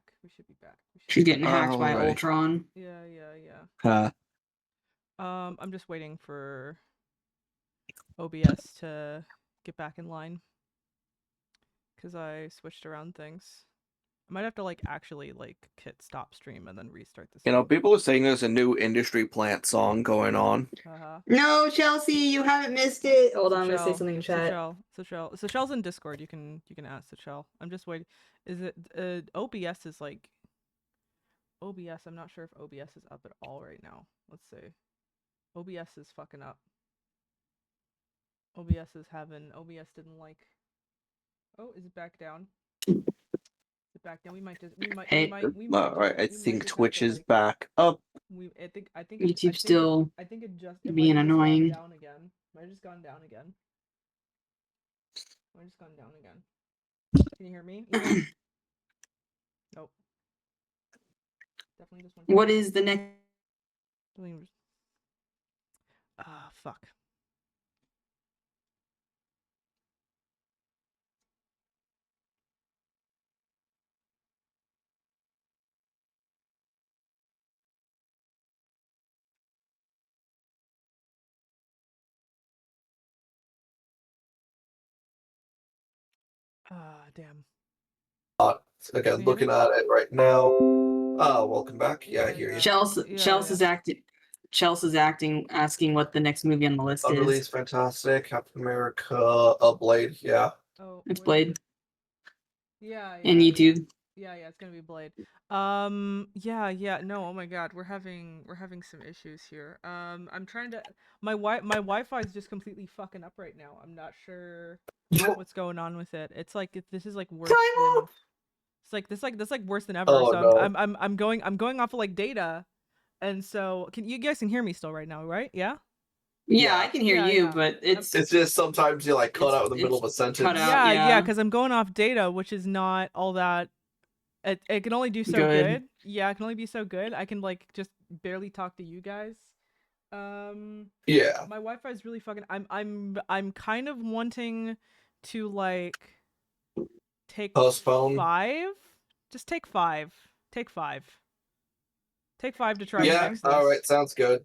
She's getting hacked by Alright. Ultron. Yeah. I'm just waiting for OBS to get back in line because I switched around things. I might have to like actually like hit stop stream and then restart this. You know, people are saying there's a new Industry Plant song going on. No, Chelsea, you haven't missed it. Hold on, I'm gonna say something in chat. Sachel's in Discord. You can ask Sachel. I'm just waiting. Is it OBS is like OBS? I'm not sure if OBS is up at all right now. Let's see. OBS is fucking up. OBS didn't like. Oh, is it back down? Back down. We might. All right, I think Twitch is back up. I think YouTube's still being annoying. Might have just gone down again. Can you hear me? Nope. Definitely just one. What is the next? Ah, fuck. Ah, damn. Again, looking at it right now. Welcome back. Yeah, I hear you. Chelsea's acting, asking what the next movie on the list is. Unreleased, fantastic. Captain America, Blade. Yeah. Oh, It's Blade. Yeah. And YouTube. Yeah, it's gonna be Blade. Yeah. No, oh my god, we're having some issues here. I'm trying to. My Wi-Fi is just completely fucking up right now. I'm not sure what's going on with it. It's like this is like worse. It's like worse than ever. Oh, so no. I'm going off of like data, and so you guys can hear me still right now, right? Yeah. Yeah, I can hear you, but it's just sometimes you like cut out in the middle of a sentence. cut out. Yeah, because I'm going off data, which is not all that. It can only do so good. Yeah, it can only be so good. I can like just barely talk to you guys. Yeah. My Wi-Fi is really fucking. I'm kind of wanting to like take Postpone. 5. Just take 5. Take 5. Take 5 to try. Yeah. To fix All this. right. Sounds good.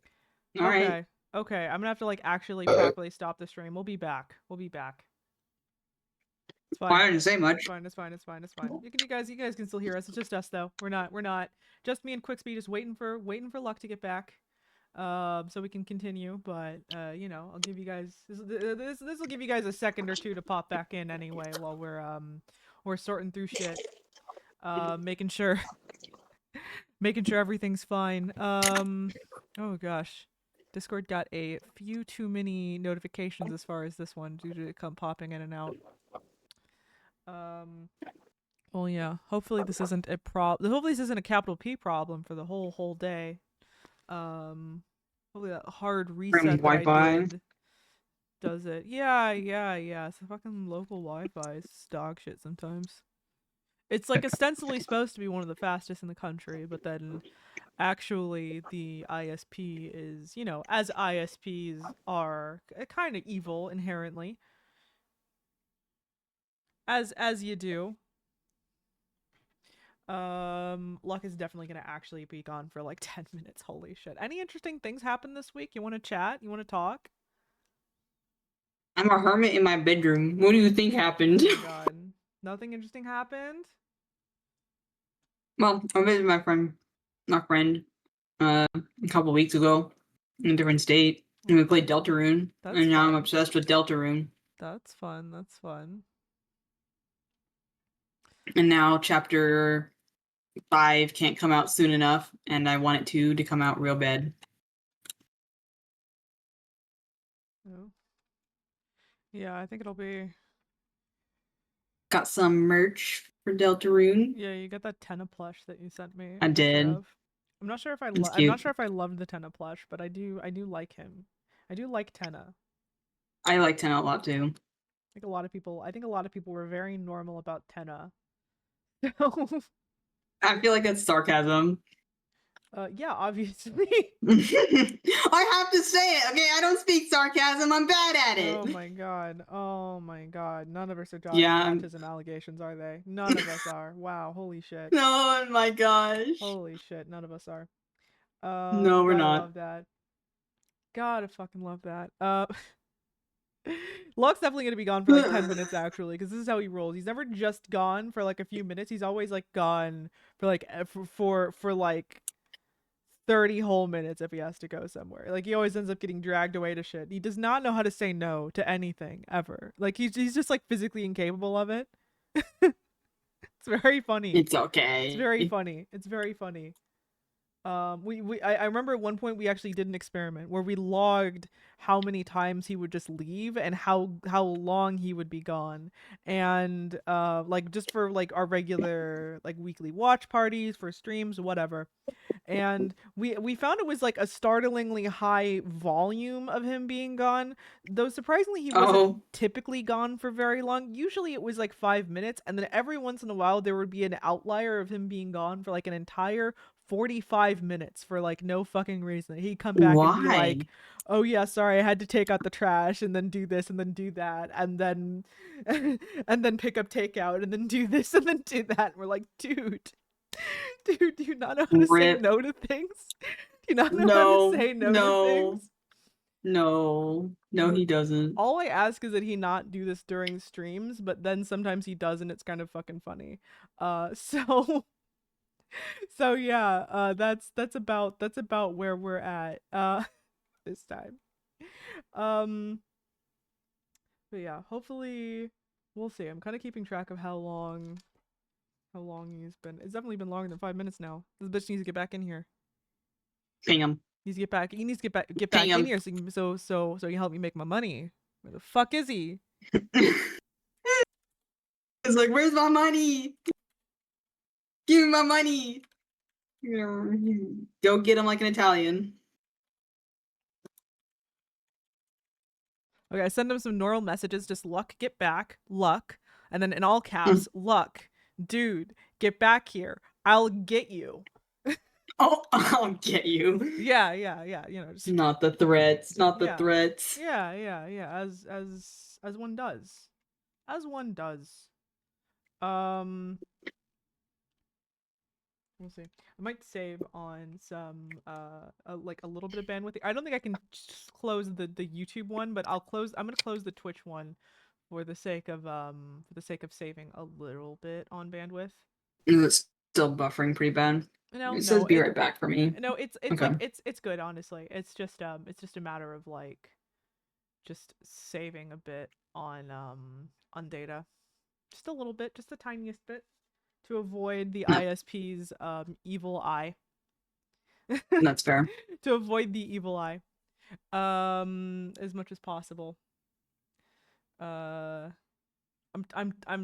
All right. Okay. I'm gonna have to like actually properly stop the stream. We'll be back. It's fine. I didn't say much. It's fine. You guys can still hear us. It's just us though. We're not. Just me and Quickspeed just waiting for luck to get back. So we can continue. But you know, I'll give you guys this will give you guys a second or two to pop back in anyway while we're sorting through shit. Making sure everything's fine. Oh gosh. Discord got a few too many notifications as far as this one due to it come popping in and out. Well, yeah. Hopefully this isn't a Hopefully this isn't a capital P problem for the whole day. Hopefully that hard reset that I did does it. Yeah. It's a fucking local Wi-Fi. It's dog shit sometimes. It's like ostensibly supposed to be one of the fastest in the country, but then actually the ISP is, you know, as ISPs are kind of evil inherently. As you do. Luck is definitely gonna actually be gone for like 10 minutes. Holy shit. Any interesting things happen this week? You want to chat? You want to talk? I'm a hermit in my bedroom. What do you think happened? Oh my god. Nothing interesting happened? Well, I visited my friend, a couple weeks ago in a different state, and we played Deltarune, That's and now I'm fun. obsessed with Deltarune. That's fun. That's fun. And now chapter 5 can't come out soon enough, and I want it to come out real bad. Oh. Yeah, I think it'll be. Got some merch for Deltarune. Yeah, you got that Tenna plush that you sent me. I a picture did. of. I'm not sure if It's I'm not cute. sure if I loved the Tenna plush, but I do like him. I do like Tenna. I like Tenna a lot too. I think a lot of people were very normal about Tenna. I feel like that's sarcasm. Yeah, obviously. I have to say it. Okay, I don't speak sarcasm. I'm bad at it. Oh my god. Oh my god. None of us are dodging Yeah, autism allegations, are they? None of us are. Wow, holy shit. Oh my gosh. Holy shit, none of us are. No, we're Gotta not. love that. Gotta fucking love that. Locke's definitely gonna be gone for like 10 minutes actually, because this is how he rolls. He's never just gone for like a few minutes. He's always like gone for like for like 30 whole minutes if he has to go somewhere. Like he always ends up getting dragged away to shit. He does not know how to say no to anything ever. Like he's just like physically incapable of it. It's very funny. It's okay. It's very funny. It's very funny. I remember at one point we actually did an experiment where we logged how many times he would just leave and how long he would be gone, and like just for like our regular like weekly watch parties for streams, whatever. And we found it was like a startlingly high volume of him being gone, though surprisingly he wasn't typically gone for very long. Usually it was like 5 minutes, and then every once in a while there would be an outlier of him being gone for like an entire 45 minutes for like no fucking reason. He'd come back and be like, oh yeah, sorry, I had to take out the trash and then do this and then do that and then and then pick up takeout and then do this and then do that. And we're like, dude, do you not know how to say no to things? Do you not know how to say no to things? No, he doesn't. All I ask is that he not do this during streams, but then sometimes he does and it's kind of fucking funny. So yeah, that's about where we're at this time. But yeah, hopefully we'll see. I'm kind of keeping track of how long he's been. It's definitely been longer than 5 minutes now. This bitch needs to get back in here. Ping him. He needs to get back in here so he can help me make my money. Where the fuck is he? It's like, where's my money? Give me my money. Go get him like an Italian. Okay, I send him some normal messages. Just Luck, get back. Luck. And then in all caps, Luck. Dude, get back here. I'll get you. Oh, I'll get you. Yeah. You know, just not the threats. Not the threats. Yeah. As one does. As one does. We'll see. I might save on some like a little bit of bandwidth. I don't think I can just close the YouTube one, but I'm gonna close the Twitch one for the sake of saving a little bit on bandwidth. It's still buffering pretty bad. No, it says be right back for me. No, it's okay. like it's good, honestly. It's just a matter of like just saving a bit on data. Just a little bit, just the tiniest bit, to avoid the ISP's evil eye. That's fair. To avoid the evil eye as much as possible. I'm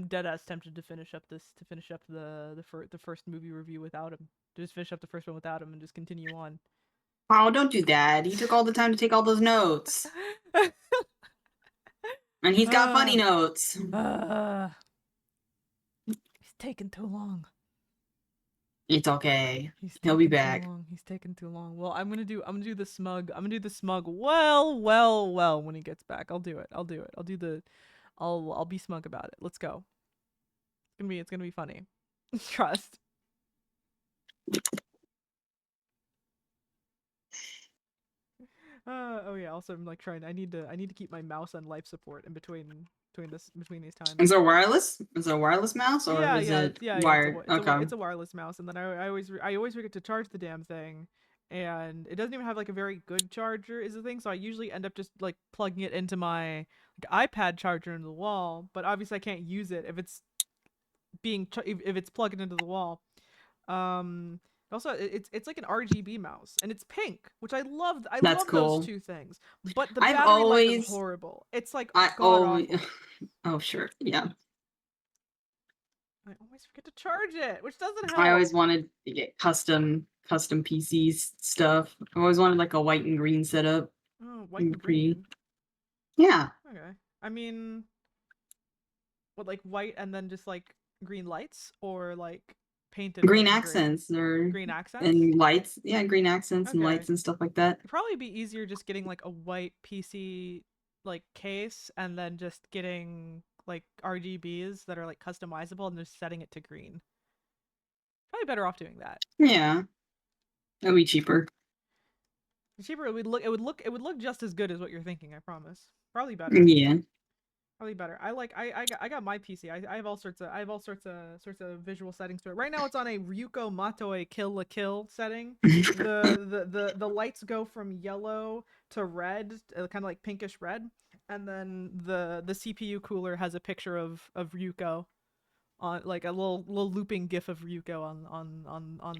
dead ass tempted to finish up the first movie review without him. Just finish up the first one without him and just continue on. Oh, don't do that. He took all the time to take all those notes. And he's got funny notes. He's taking too long. It's okay. He'll be back. He's taking too long. Well, I'm gonna do the smug. I'm gonna do the smug. Well. When he gets back, I'll do it. I'll be smug about it. Let's go. It's gonna be funny. Trust. Oh yeah. Also, I'm like trying. I need to keep my mouse on life support in between these times. Is it wireless? Is it a wireless mouse or Yeah, is yeah, it yeah, yeah. wired? Okay. It's a wireless mouse, and then I always forget to charge the damn thing, and it doesn't even have like a very good charger is the thing. So I usually end up just like plugging it into my iPad charger into the wall. But obviously I can't use it if it's if it's plugged into the wall. Um, Also it's like an RGB mouse, and it's pink, which I love. I That's love cool. those two things. But the I've battery life is always horrible. It's like I god always awful. Oh sure. Yeah. I always forget to charge it, which doesn't help. I always wanted to get custom PCs stuff. I always wanted like a white and green setup. Oh, white and Pretty. green. Yeah. Okay. I mean, what, like white and then just like green lights, or like painted Green white and accents or green accents? and lights. Yeah, green accents and Okay. lights and stuff like that. It'd probably be easier just getting like a white PC like case, and then just getting like RGBs that are like customizable and just setting it to green. Probably better off doing that. Yeah. That'd be cheaper. Cheaper, it would look just as good as what you're thinking, I promise. Probably better. Yeah. Probably better. I got my PC. I have all sorts of visual settings to it. Right now it's on a Ryuko Matoe Kill la Kill setting. The lights go from yellow to red, kind of like pinkish red, and then the CPU cooler has a picture of Ryuko on, like a little looping gif of Ryuko on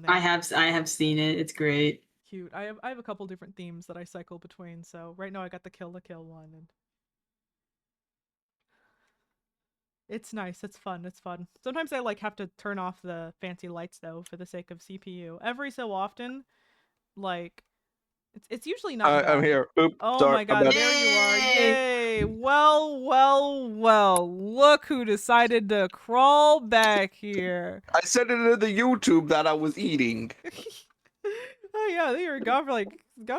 there. I have seen it. It's great. Cute. I have a couple different themes that I cycle between. So right now I got the Kill la Kill one, and it's nice. It's fun. It's fun. Sometimes I like have to turn off the fancy lights though for the sake of CPU. Every so often, like it's usually not bad. I'm here. Oops, Oh sorry, my god, I'm there back. you are. Yay. Well. Look who decided to crawl back here. I said it in the YouTube that I was eating. Oh yeah, they were gone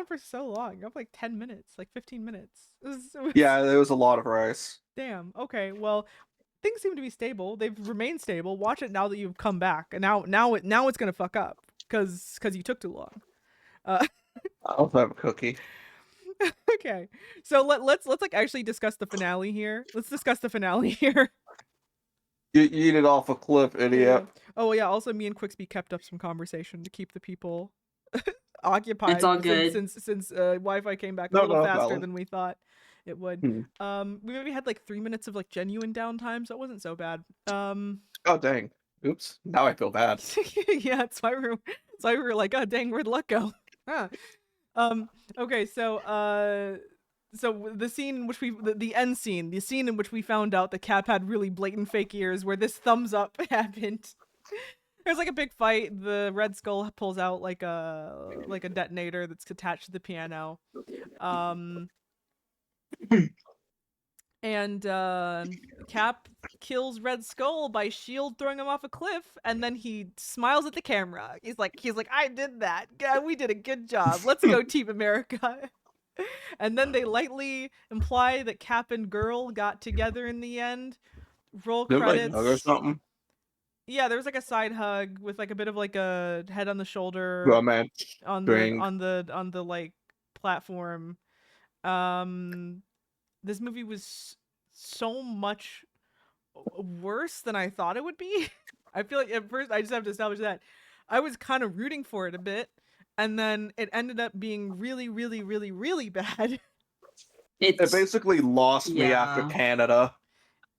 for so long. Gone for like 10 minutes, like 15 minutes. It was Yeah, there was a lot of rice. Damn. Okay. Well, things seem to be stable. They've remained stable. Watch it now that you've come back, and now it's gonna fuck up because you took too long. I'll have a cookie. Okay. So let's like actually discuss the finale here. Let's discuss the finale here. You eat it off a cliff, idiot. Yeah. Oh yeah. Also, me and Quixby kept up some conversation to keep the people occupied. It's all good. Since Wi-Fi came back a No, little no, faster valid. than we thought it would. We maybe had like 3 minutes of like genuine downtime, so it wasn't so bad. Oh dang. Oops. Now I feel bad. Yeah, that's why we were like, oh dang, where'd luck go? Huh. Okay, so the scene which the end scene, the scene in which we found out that Cap had really blatant fake ears, where this thumbs up happened. There's like a big fight. The Red Skull pulls out like a detonator that's attached to the piano. And Cap kills Red Skull by shield throwing him off a cliff, and then he smiles at the camera. He's like, I did that. Yeah, we did a good job. Let's go, Team America. And then they lightly imply that Cap and Girl got together in the end. Roll Didn't like credits. hug or something. Yeah, there was like a side hug with like a bit of like a head on the shoulder Oh man. on Drink. the like platform. This movie was so much worse than I thought it would be. I feel like at first I just have to establish that I was kind of rooting for it a bit, and then it ended up being really, really, really, really bad. It basically lost me Yeah. after Canada.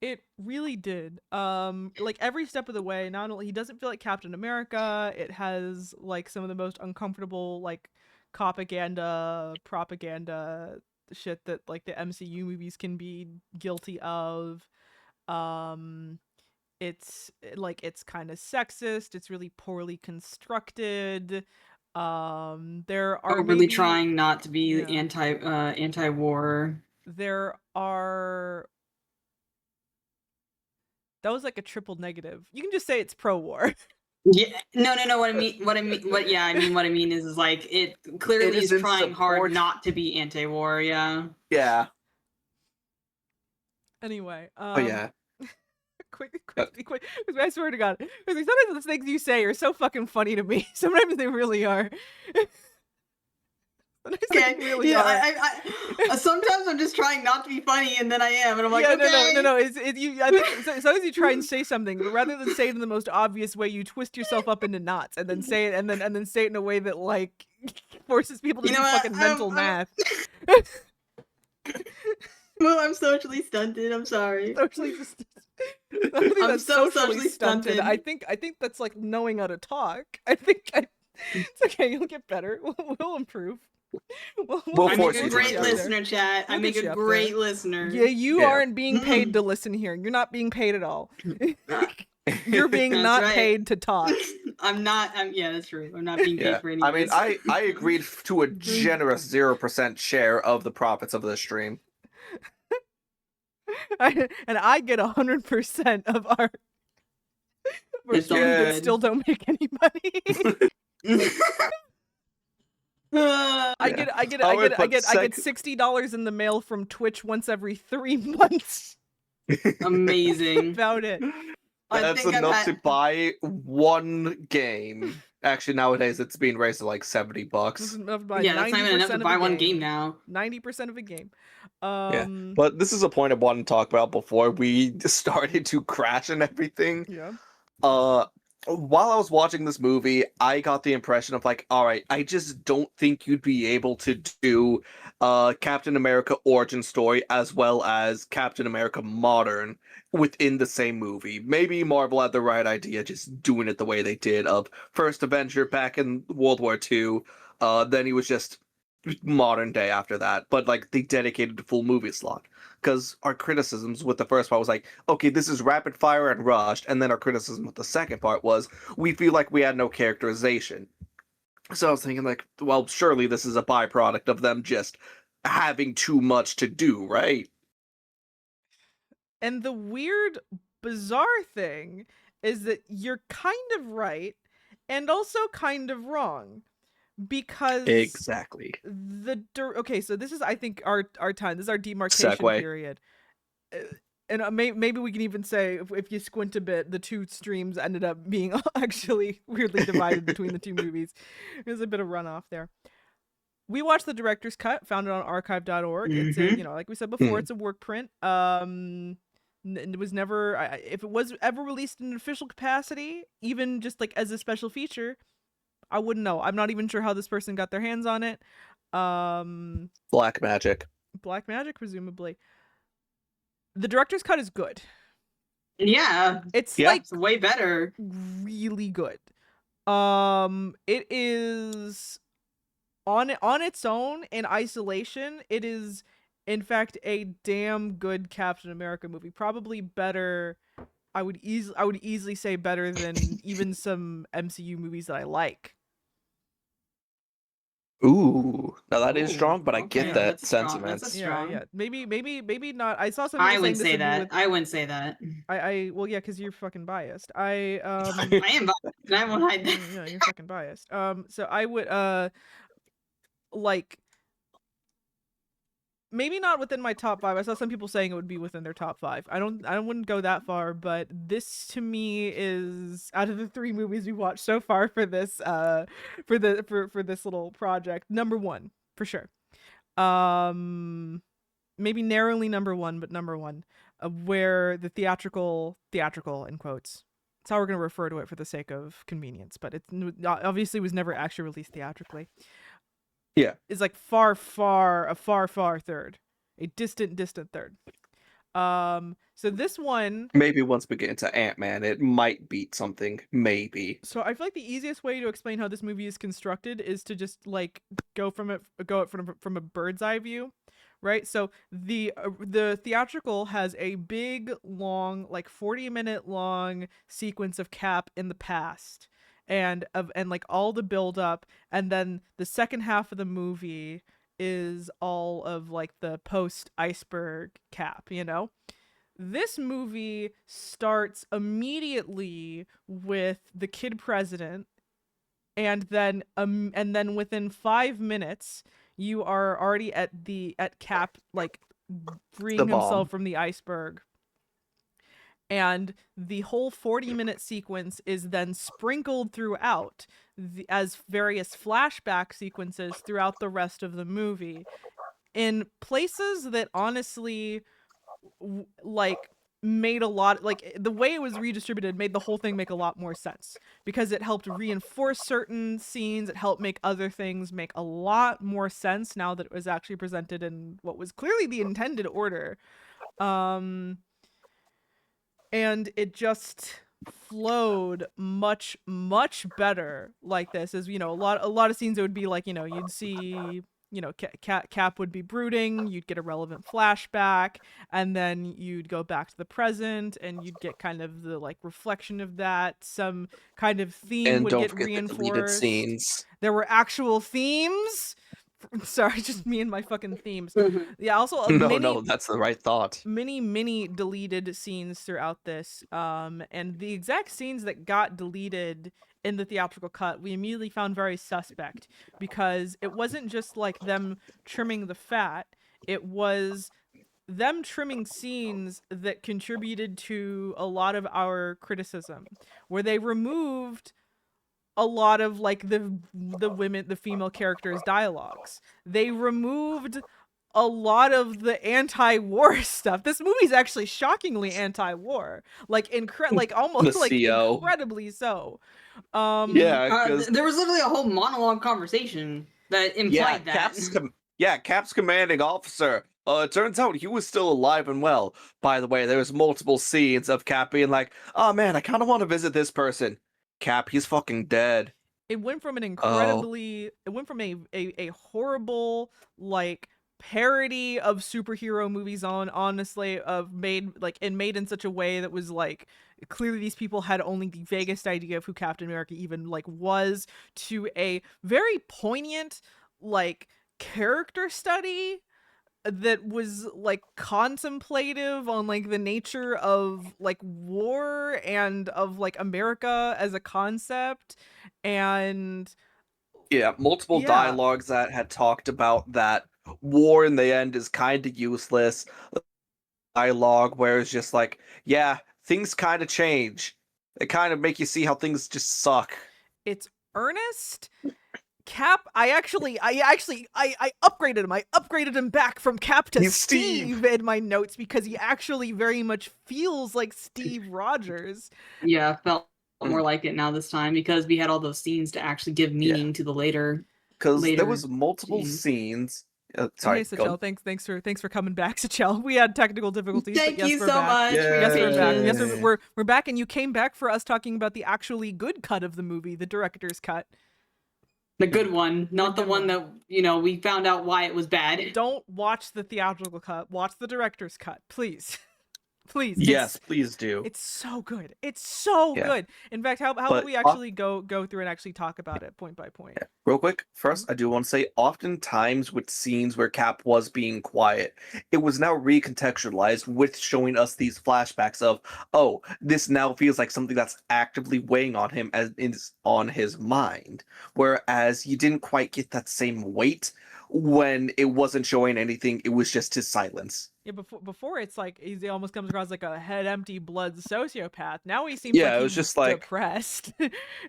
It really did. Like every step of the way, not only he doesn't feel like Captain America, it has like some of the most uncomfortable like propaganda shit that like the MCU movies can be guilty of. It's like it's kind of sexist, it's really poorly constructed. There are Overly trying not to be Yeah. anti-war. There are That was like a triple negative. You can just say it's pro-war. Yeah, no. What I mean is like it clearly It is is in trying hard support. not to be anti-war. Yeah. Yeah. Anyway, Oh yeah. quick. I swear to God, because sometimes the things you say are so fucking funny to me. Sometimes they really are. Sometimes Okay. they really yeah, are. sometimes I'm just trying not to be funny, and then I am, and I'm like, yeah, okay. no. I think sometimes you try and say something, but rather than say it in the most obvious way, you twist yourself up into knots and then say it, and then say it in a way that like forces people to You do know what? fucking mental math. Well, I'm socially stunted. I'm sorry. Socially just. I don't think I'm that's so socially stunted. I think that's like knowing how to talk. It's okay. You'll get better. We'll improve. We'll I force make you a to great improve. listener, chat. I We'll make get you a up great there. listener. Yeah, you Yeah. aren't being paid to listen here. You're not being paid at all. You're being That's not right. paid to talk. I'm not. Yeah, that's true. I'm not being paid Yeah, for any I of mean, this. I agreed to a generous 0% share of the profits of this stream. And I get 100% of our It's all streams that good. still don't make any money. I get $60 in the mail from Twitch once every 3 months. Amazing. About it. I That's think I've enough to had- buy one game. Actually, nowadays it's being raised to like $70. Yeah, that's not even enough to buy one game now. 90% of a game. But this is a point I wanted to talk about before we started to crash and everything. Yeah. While I was watching this movie, I got the impression of like, all right, I just don't think you'd be able to do Captain America origin story as well as Captain America modern within the same movie. Maybe Marvel had the right idea just doing it the way they did of first Avenger back in World War II, then he was just modern day after that, but like they dedicated a full movie slot. Because our criticisms with the first part was like, okay, this is rapid fire and rushed, and then our criticism with the second part was we feel like we had no characterization. So I was thinking like, well, surely this is a byproduct of them just having too much to do, right? And the weird, bizarre thing is that you're kind of right and also kind of wrong. Because Exactly. okay, so this is I think our time. This is our demarcation Segue. period. And maybe we can even say if you squint a bit, the two streams ended up being actually weirdly divided between the two movies. There's a bit of runoff there. We watched the director's cut, found it on archive.org. It's a, like we said before, it's a work print. It was never, if it was ever released in an official capacity, even just like as a special feature, I wouldn't know. I'm not even sure how this person got their hands on it. Black magic. Black magic, presumably. The director's cut is good. Yeah, It's Yeah. like it's way better. really good. It is on its own in isolation. It is in fact a damn good Captain America movie. Probably better. I would easily say better than even some MCU movies that I like. Ooh, now that is Ooh, strong, but I okay, get that that's strong, sentiment. that's a Yeah, strong. yeah. Maybe not. I saw something. I saying wouldn't this say would be that. with- I wouldn't say that. well, yeah, because you're fucking biased. I I am biased, and I won't hide that. yeah, you're fucking biased. So I would like maybe not within my top 5. I saw some people saying it would be within their top 5. I wouldn't go that far, but this to me is out of the 3 movies we watched so far for this for this little project, number 1 for sure. Maybe narrowly number 1, but number 1, where the theatrical in quotes. That's how we're going to refer to it for the sake of convenience, but it obviously was never actually released theatrically. Yeah. Is like far third. A distant third. So this one, Maybe once we get into Ant-Man, it might beat something. Maybe. so I feel like the easiest way to explain how this movie is constructed is to just like go from a bird's eye view, right? So the theatrical has a big long, like 40-minute long sequence of Cap in the past. And like all the build up, and then the second half of the movie is all of like the post iceberg Cap, you know? This movie starts immediately with the kid president, and then within 5 minutes you are already at Cap like freeing The bomb. himself from the iceberg. and the whole 40-minute sequence is then sprinkled throughout as various flashback sequences throughout the rest of the movie in places that honestly like made a lot, like the way it was redistributed made the whole thing make a lot more sense, because it helped reinforce certain scenes, it helped make other things make a lot more sense now that it was actually presented in what was clearly the intended order. And it just flowed much better like this. As you know, a lot of scenes, it would be like, you know, you'd see, you know, Cap would be brooding, you'd get a relevant flashback, and then you'd go back to the present and you'd get kind of the like reflection of that. Some kind of theme And would don't get forget the deleted reinforced. scenes. There were actual themes. Sorry, just me and my fucking themes. Mhm. Yeah, also No, that's the right thought. many deleted scenes throughout this, and the exact scenes that got deleted in the theatrical cut we immediately found very suspect, because it wasn't just like them trimming the fat, it was them trimming scenes that contributed to a lot of our criticism, where they removed a lot of like the female characters' dialogues. They removed a lot of the anti-war stuff. This movie's actually shockingly anti-war, like like almost The like CO. incredibly so. Yeah, because There was literally a whole monologue conversation that implied that. Cap's commanding officer. It turns out he was still alive and well. By the way, there's multiple scenes of Cap being like, "Oh man, I kind of want to visit this person." Cap, he's fucking dead. It went from an Oh, incredibly it went from a horrible like parody of superhero movies, on honestly, of made like and made in such a way that was like clearly these people had only the vaguest idea of who Captain America even like was, to a very poignant like character study that was like contemplative on like the nature of like war and of like America as a concept. And yeah, multiple yeah, dialogues that had talked about that war in the end is kind of useless. Dialogue where it's just like, yeah, things kind of change. They kind of make you see how things just suck. it's earnest. Cap, I upgraded him. I upgraded him back from Cap to He's Steve in my notes, because he actually very much feels like Steve Rogers. Yeah, felt Mm. more like it now this time, because we had all those scenes to actually give meaning to the later. Because there Later was multiple scenes. scenes. Hey, Sorry, go on. Sachel, thanks for coming back, Sachel. We had technical difficulties. Thank but yes, you we're so back. much for your Yes, we're back. Yes, patience. we're back, and you came back for us talking about the actually good cut of the movie, the director's cut. The good one, not the good one one. that, you know, we found out why it was bad. Don't watch the theatrical cut. Watch the director's cut, please. Please. Yes, please do. It's so good. It's so Yeah. good. In fact, how about But we actually go through and actually talk about it point by point? Real quick, first, I do want to say, oftentimes with scenes where Cap was being quiet, it was now recontextualized with showing us these flashbacks of, oh, this now feels like something that's actively weighing on him as is on his mind. Whereas you didn't quite get that same weight when it wasn't showing anything, it was just his silence. Yeah, before it's like he almost comes across like a head empty blood sociopath. Now he seems Yeah, like it was he's just like- depressed.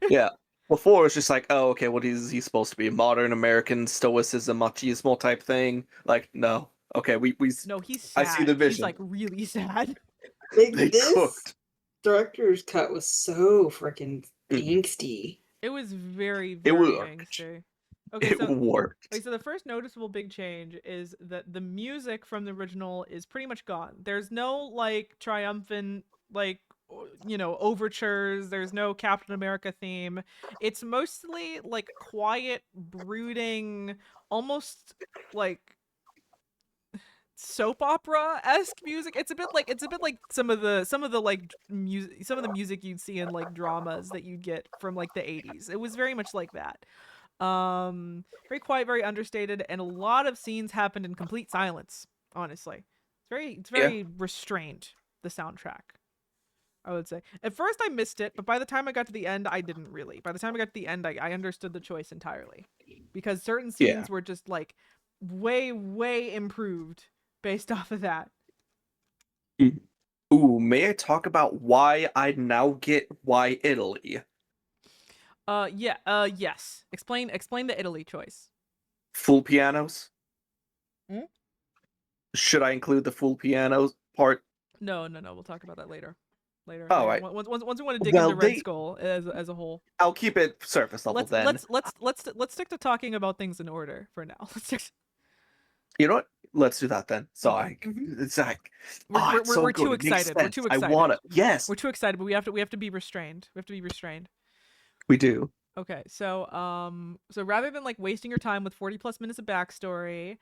Yeah. Before it's just like, oh, okay, what is he supposed to be? Modern American stoicism, machismo type thing? Like, no. Okay, we No, he's I sad. see the He's vision. like really sad. They cooked. director's cut was so freaking Mm. angsty. It was very It very worked. angsty. Okay, It so worked. okay, so the first noticeable big change is that the music from the original is pretty much gone. There's no like triumphant like you know overtures. There's no Captain America theme. It's mostly like quiet, brooding, almost like soap opera-esque music. It's a bit like some of the like music you'd see in like dramas that you'd get from like the 80s. It was very much like that. Very quiet, very understated, and a lot of scenes happened in complete silence, honestly. It's very restrained, the soundtrack, I would say. At first I missed it, but by the time I got to the end, I didn't really. By the time I got to the end, I understood the choice entirely, because certain scenes Yeah. were just like way improved based off of that. Ooh, may I talk about why I now get why Italy? Yes. Explain the Italy choice. Full pianos? Hmm? Should I include the full pianos part? No. We'll talk about that later. All right. Once we want to dig Well, into Red Skull as a whole. I'll keep it surface level then. Let's stick to talking about things in order for now. Let's stick. You know what? Let's do that then. So Mhm. it's like, We're, it's so we're good. too It makes excited. We're sense. too I excited. wanna. Yes, We're too excited, but we have to be restrained. We have to be restrained. we do. Okay, so rather than like wasting your time with 40 plus minutes of backstory,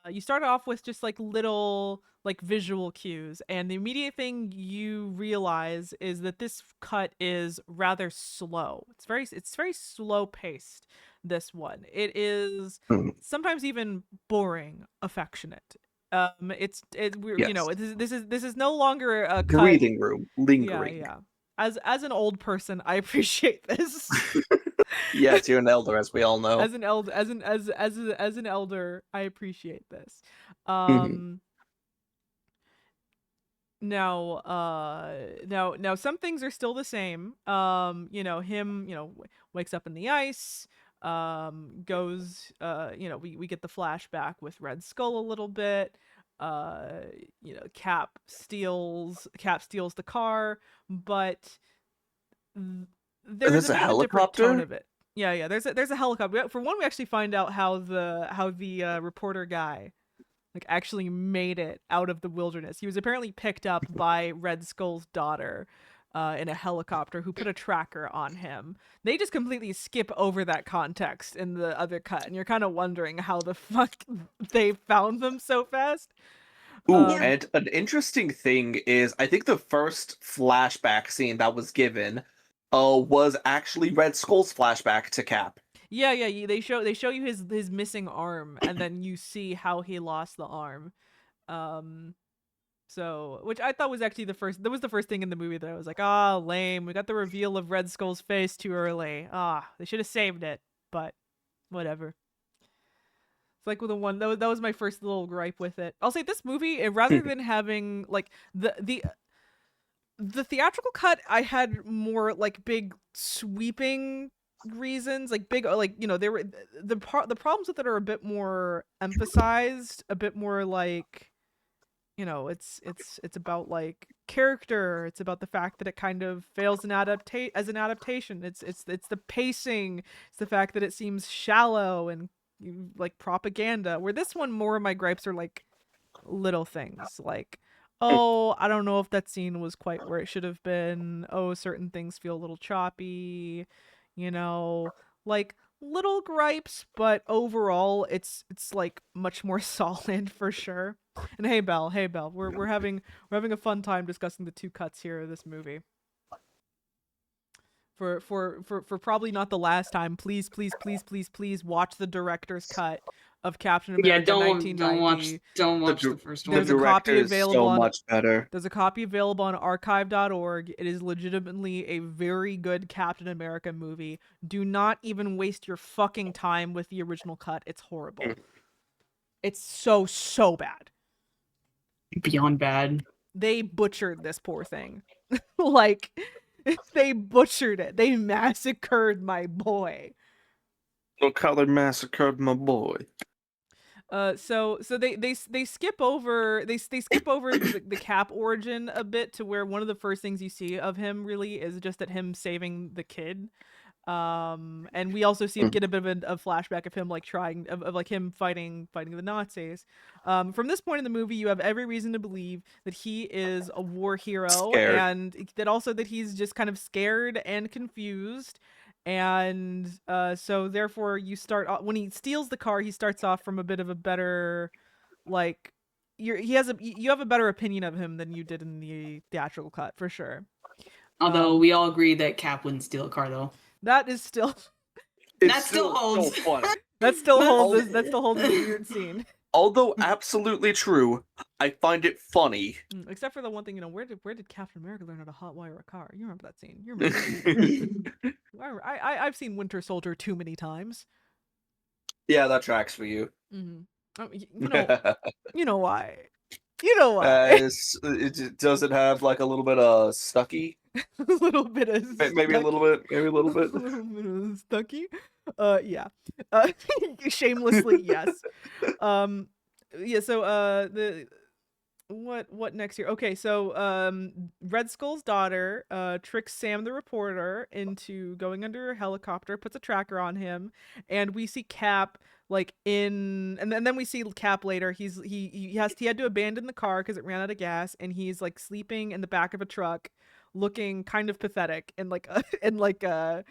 you start off with just like little like visual cues, and the immediate thing you realize is that this cut is rather slow. It's very slow paced. This one, it is Hmm. sometimes even boring, affectionate. We're you Yes. know this is no longer a cut. Breathing room, lingering. Yeah. As an old person, I appreciate this. Yes, you're an elder, as we all know. As an elder, as an elder, I appreciate this. Mhm. Now some things are still the same. Him, wakes up in the ice, we get the flashback with Red Skull a little bit. Cap steals the car, but there's There's a a bit of a different tone helicopter? of it. Yeah. There's a helicopter. For one, we actually find out how the reporter guy like actually made it out of the wilderness. He was apparently picked up by Red Skull's daughter in a helicopter who put a tracker on him. They just completely skip over that context in the other cut, and you're kind of wondering how the fuck they found them so fast. Ooh, Yeah. and an interesting thing is, I think the first flashback scene that was given, was actually Red Skull's flashback to Cap. Yeah. They show you his missing arm, and then you see how he lost the arm. So, which I thought was actually that was the first thing in the movie that I was like, lame. We got the reveal of Red Skull's face too early. They should have saved it, but whatever. It's like with the one that was my first little gripe with it. I'll say this movie, rather than having like the theatrical cut, I had more like big sweeping reasons, like big there were the problems with it are a bit more emphasized, a bit more like it's about like character. It's about the fact that it kind of fails as an adaptation. It's the pacing. It's the fact that it seems shallow and like propaganda. Where this one, more of my gripes are like little things like, oh, I don't know if that scene was quite where it should have been. Oh, certain things feel a little choppy, like little gripes, but overall it's like much more solid for sure. And hey Belle, we're having a fun time discussing the two cuts here of this movie. For probably not the last time, please watch the director's cut of Captain America Yeah, don't 1990. watch dir- the first The one. There's a copy director is available so on- much better. There's a copy available on archive.org. It is legitimately a very good Captain America movie. Do not even waste your fucking time with the original cut. It's horrible. It's so bad. Beyond bad. They butchered this poor thing. Like, they butchered it. They massacred my boy. Look how they massacred my boy. So they skip over the Cap origin a bit, to where one of the first things you see of him really is just that him saving the kid. And we also get a bit of a flashback of him like trying of like him fighting the Nazis. From this point in the movie, you have every reason to believe that he is a war hero, Scared. and that he's just kind of scared and confused. And so therefore you start when he steals the car, he starts off from a bit of a better, like, you have a better opinion of him than you did in the theatrical cut, for sure. Although we all agree that Cap wouldn't steal a car, though. That is still That still holds. so funny. that still holds That's- that still holds the weird scene. Although absolutely true, I find it funny. Except for the one thing, where did Captain America learn how to hotwire a car? You remember that scene? You remember? I've seen Winter Soldier too many times. Yeah, that tracks for you. You know why? You know why? Does it have like a little bit of Stucky? A little bit of Maybe a little bit. Maybe a little a bit. little bit of Stucky. Yeah. Shamelessly, yes. Yeah. So the what next here? Okay, so Red Skull's daughter tricks Sam the reporter into going under a helicopter, puts a tracker on him, and we see Cap like and then we see Cap later. He had to abandon the car because it ran out of gas, and he's like sleeping in the back of a truck, looking kind of pathetic in like a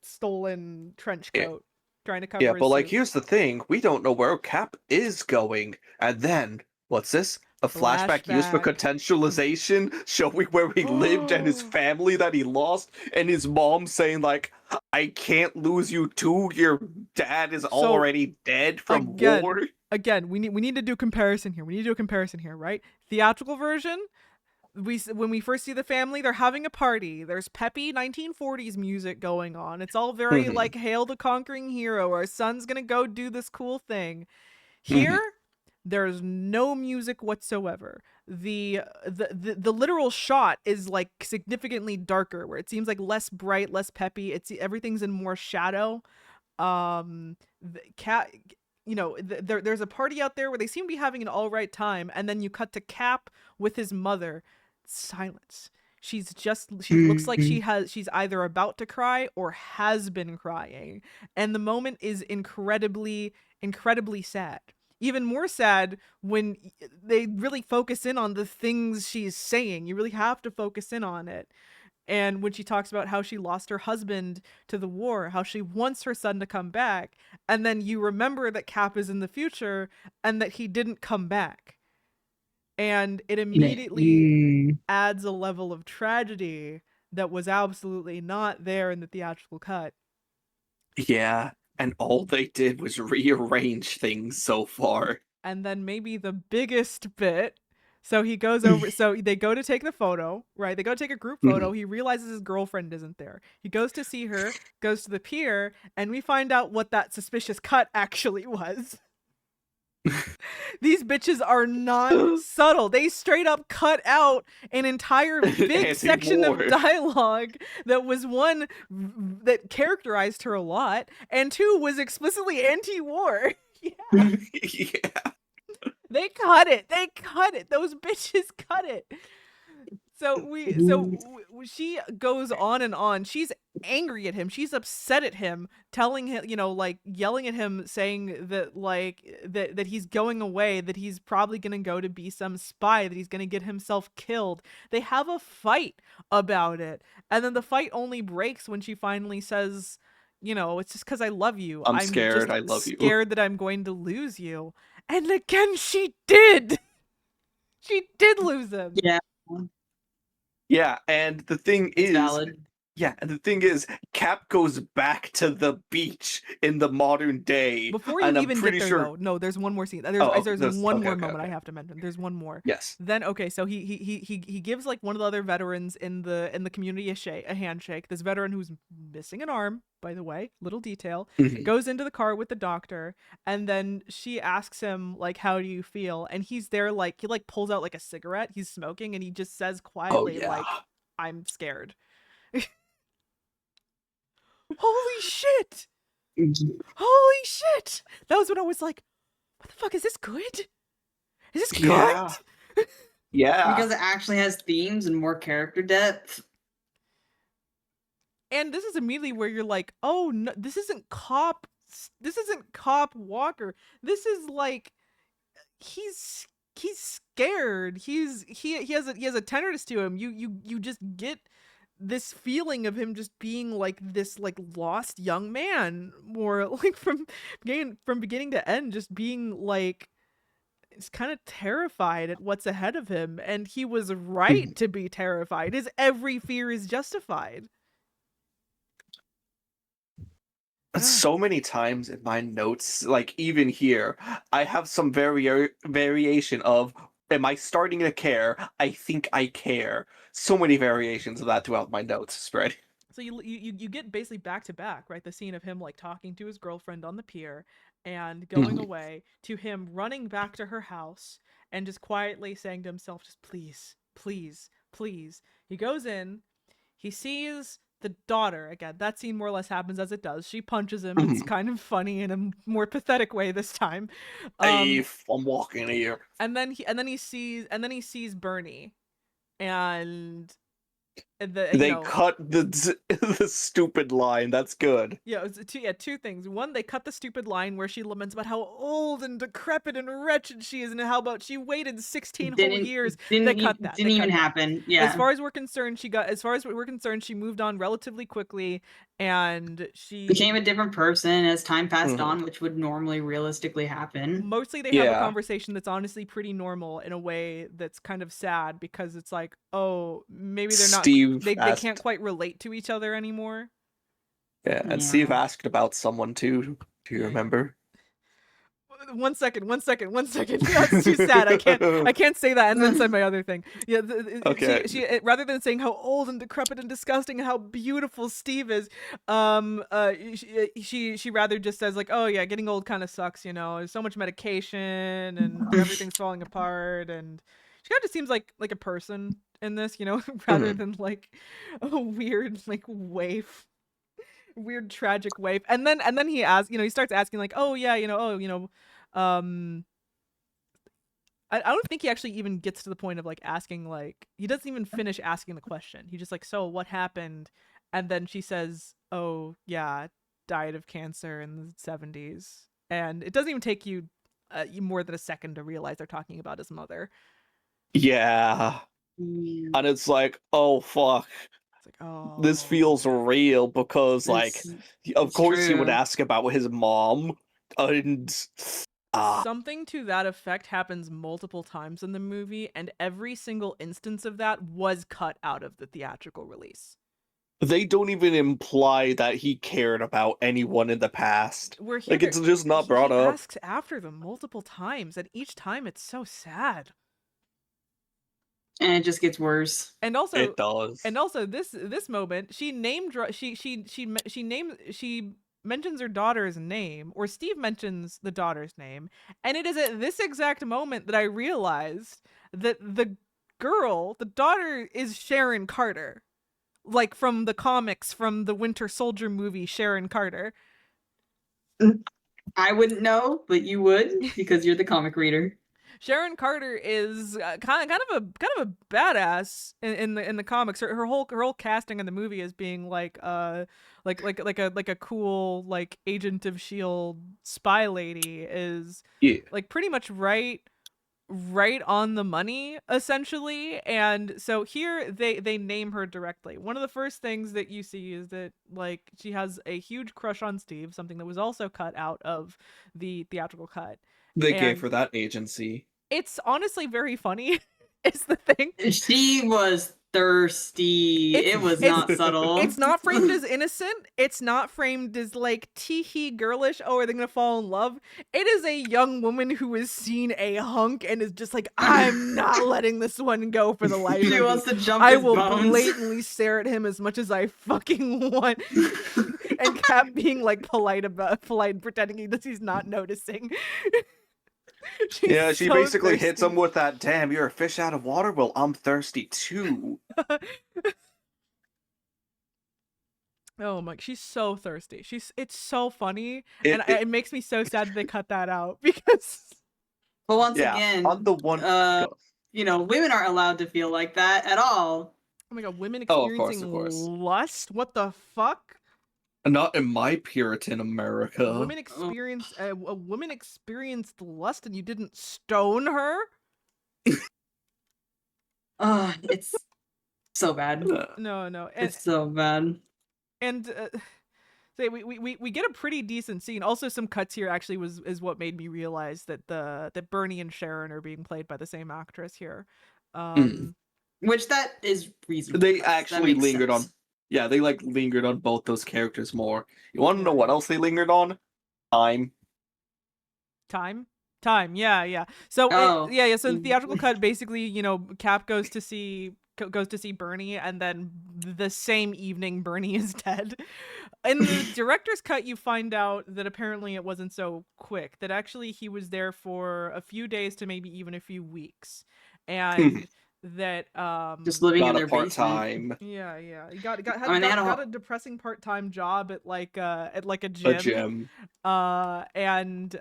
stolen trench Yeah. coat, trying to cover Yeah, his but like suit. here's the thing, we don't know where Cap is going. And then, what's this? A flashback used for Flashback. contextualization, showing where he lived and his family that he lost, and his mom saying like, I can't lose you too, your dad is already dead from again, war. Again, we need to do comparison here. We need to do a comparison here, right? Theatrical version, when we first see the family, they're having a party. There's peppy 1940s music going on. It's all very Mhm. like hail the conquering hero. Our son's gonna go do this cool thing. Mhm. Here, there's no music whatsoever. The literal shot is like significantly darker, where it seems like less bright, less peppy. Everything's in more shadow. The cat, there's a party out there where they seem to be having an all right time, and then you cut to Cap with his mother. Silence. She looks like she's either about to cry or has been crying, and the moment is incredibly sad. Even more sad when they really focus in on the things she's saying. You really have to focus in on it. And when she talks about how she lost her husband to the war, how she wants her son to come back, and then you remember that Cap is in the future and that he didn't come back. And it immediately adds a level of tragedy that was absolutely not there in the theatrical cut. Yeah, and all they did was rearrange things so far. And then maybe the biggest bit, so he goes over, so they go to take the photo, right? They go to take a group photo. He realizes his girlfriend isn't there. He goes to see her, goes to the pier, and we find out what that suspicious cut actually was. These bitches are not subtle. They straight up cut out an entire big section of dialogue that was, one, that characterized her a lot, and two, was explicitly anti-war. Yeah. Yeah. They cut it. They cut it. Those bitches cut it. So she goes on and on. She's angry at him. She's upset at him, telling him, like yelling at him, saying that like that he's going away, that he's probably gonna go to be some spy, that he's gonna get himself killed. They have a fight about it, and then the fight only breaks when she finally says, it's just because I love you. I'm scared. Just I love you. Scared that I'm going to lose you. And again, she did. She did lose him. Yeah. Yeah, and the thing is, valid. Yeah, and the thing is, Cap goes back to the beach in the modern day. Before you and even I'm pretty get there, sure... though, no, there's one more scene. There's one more moment I have to mention. There's one more. Yes. Then so he gives like one of the other veterans in the community a handshake. This veteran who's missing an arm, by the way, little detail, goes into the car with the doctor, and then she asks him like, "How do you feel?" And he's there like he like pulls out like a cigarette. He's smoking, and he just says quietly like, "I'm scared." Holy shit! Holy shit! That was when I was like, what the fuck, is this good? Is this good? Yeah. Yeah. Because it actually has themes and more character depth. And this is immediately where you're like, oh no, this isn't Cop Walker. This is like, he's scared. He has a tenderness to him. You just get this feeling of him just being like this like lost young man, more like from beginning to end, just being like, it's kind of terrified at what's ahead of him, and he was right to be terrified. His every fear is justified. So many times in my notes, like even here, I have some variation of, am I starting to care? I think I care. So many variations of that throughout my notes spread. So you get basically back to back, right? The scene of him like talking to his girlfriend on the pier and going away, to him running back to her house and just quietly saying to himself, just please, please, please. He goes in, he sees the daughter again. That scene more or less happens as it does. She punches him. It's kind of funny in a more pathetic way this time. Hey, I'm walking here. And then he sees Bernie, and They cut the stupid line. That's good. Yeah, two things. One, they cut the stupid line where she laments about how old and decrepit and wretched she is, and how about she waited 16 whole years. They cut that. Didn't even happen. Yeah. As far as we're concerned, she moved on relatively quickly, and she became a different person as time passed on, which would normally realistically happen. Mostly they have a conversation that's honestly pretty normal in a way that's kind of sad, because it's like, oh, maybe they're not they can't quite relate to each other anymore. Yeah, and Steve asked about someone too. Do you remember? One second. That's too sad. I can't say that and then say my other thing. Yeah. Okay. She rather than saying how old and decrepit and disgusting and how beautiful Steve is, she rather just says like, oh yeah, getting old kind of sucks. There's so much medication and everything's falling apart, and she kind of just seems like a person in this, rather than like a weird like waif. Weird tragic waif. And then he asks, he starts asking like, oh yeah, I don't think he actually even gets to the point of like asking, like he doesn't even finish asking the question. He just like, so what happened? And then she says, oh yeah, died of cancer in the 70s. And it doesn't even take you more than a second to realize they're talking about his mother. Yeah. And it's like, oh fuck. Like, oh, this feels real, because of course he would ask about his mom, and something to that effect happens multiple times in the movie, and every single instance of that was cut out of the theatrical release. They don't even imply that he cared about anyone in the past. It's just not brought up. He asks after them multiple times, and each time it's so sad. And it just gets worse. And also, it does. And also, this moment, she mentions her daughter's name, or Steve mentions the daughter's name, and it is at this exact moment that I realized that the daughter, is Sharon Carter, like from the comics, from the Winter Soldier movie, Sharon Carter. I wouldn't know, but you would, because you're the comic reader. Sharon Carter is kind of a badass in the comics. Her whole casting in the movie is being like a cool like agent of S.H.I.E.L.D. spy lady, is like pretty much right on the money, essentially. And so here they name her directly. One of the first things that you see is that like she has a huge crush on Steve, something that was also cut out of the theatrical cut. They gave her that agency. It's honestly very funny, is the thing. She was thirsty. It was not subtle. It's not framed as innocent. It's not framed as like tee-hee girlish, oh, are they gonna fall in love? It is a young woman who has seen a hunk and is just like, I'm not letting this one go for the life of me. She wants to jump I his will bones. blatantly stare at him as much as I fucking want. And Cap being like polite, pretending he's not noticing. She basically hits him with that, damn, you're a fish out of water? Well, I'm thirsty too. Oh my, she's so thirsty. It's so funny. It makes me so sad that they cut that out, because but once again, on the one women aren't allowed to feel like that at all. Oh my god, women experiencing of course. lust? What the fuck? Not in my Puritan America. Women experience a woman experienced lust and you didn't stone her? It's so bad. No. It's so bad. And we get a pretty decent scene. Also, some cuts here actually is what made me realize that Bernie and Sharon are being played by the same actress here. Which that is reasonable. They actually lingered on. Yeah, they lingered on both those characters more. You want to know what else they lingered on? Time. Yeah. So so in the theatrical cut, basically, Cap goes to see goes to see Bernie, and then the same evening Bernie is dead. In the director's cut, you find out that apparently it wasn't so quick, that actually he was there for a few days to maybe even a few weeks, and that Just living in Got their a part basement. time yeah, he got I mean, they had got a depressing part-time job at a a gym. gym. And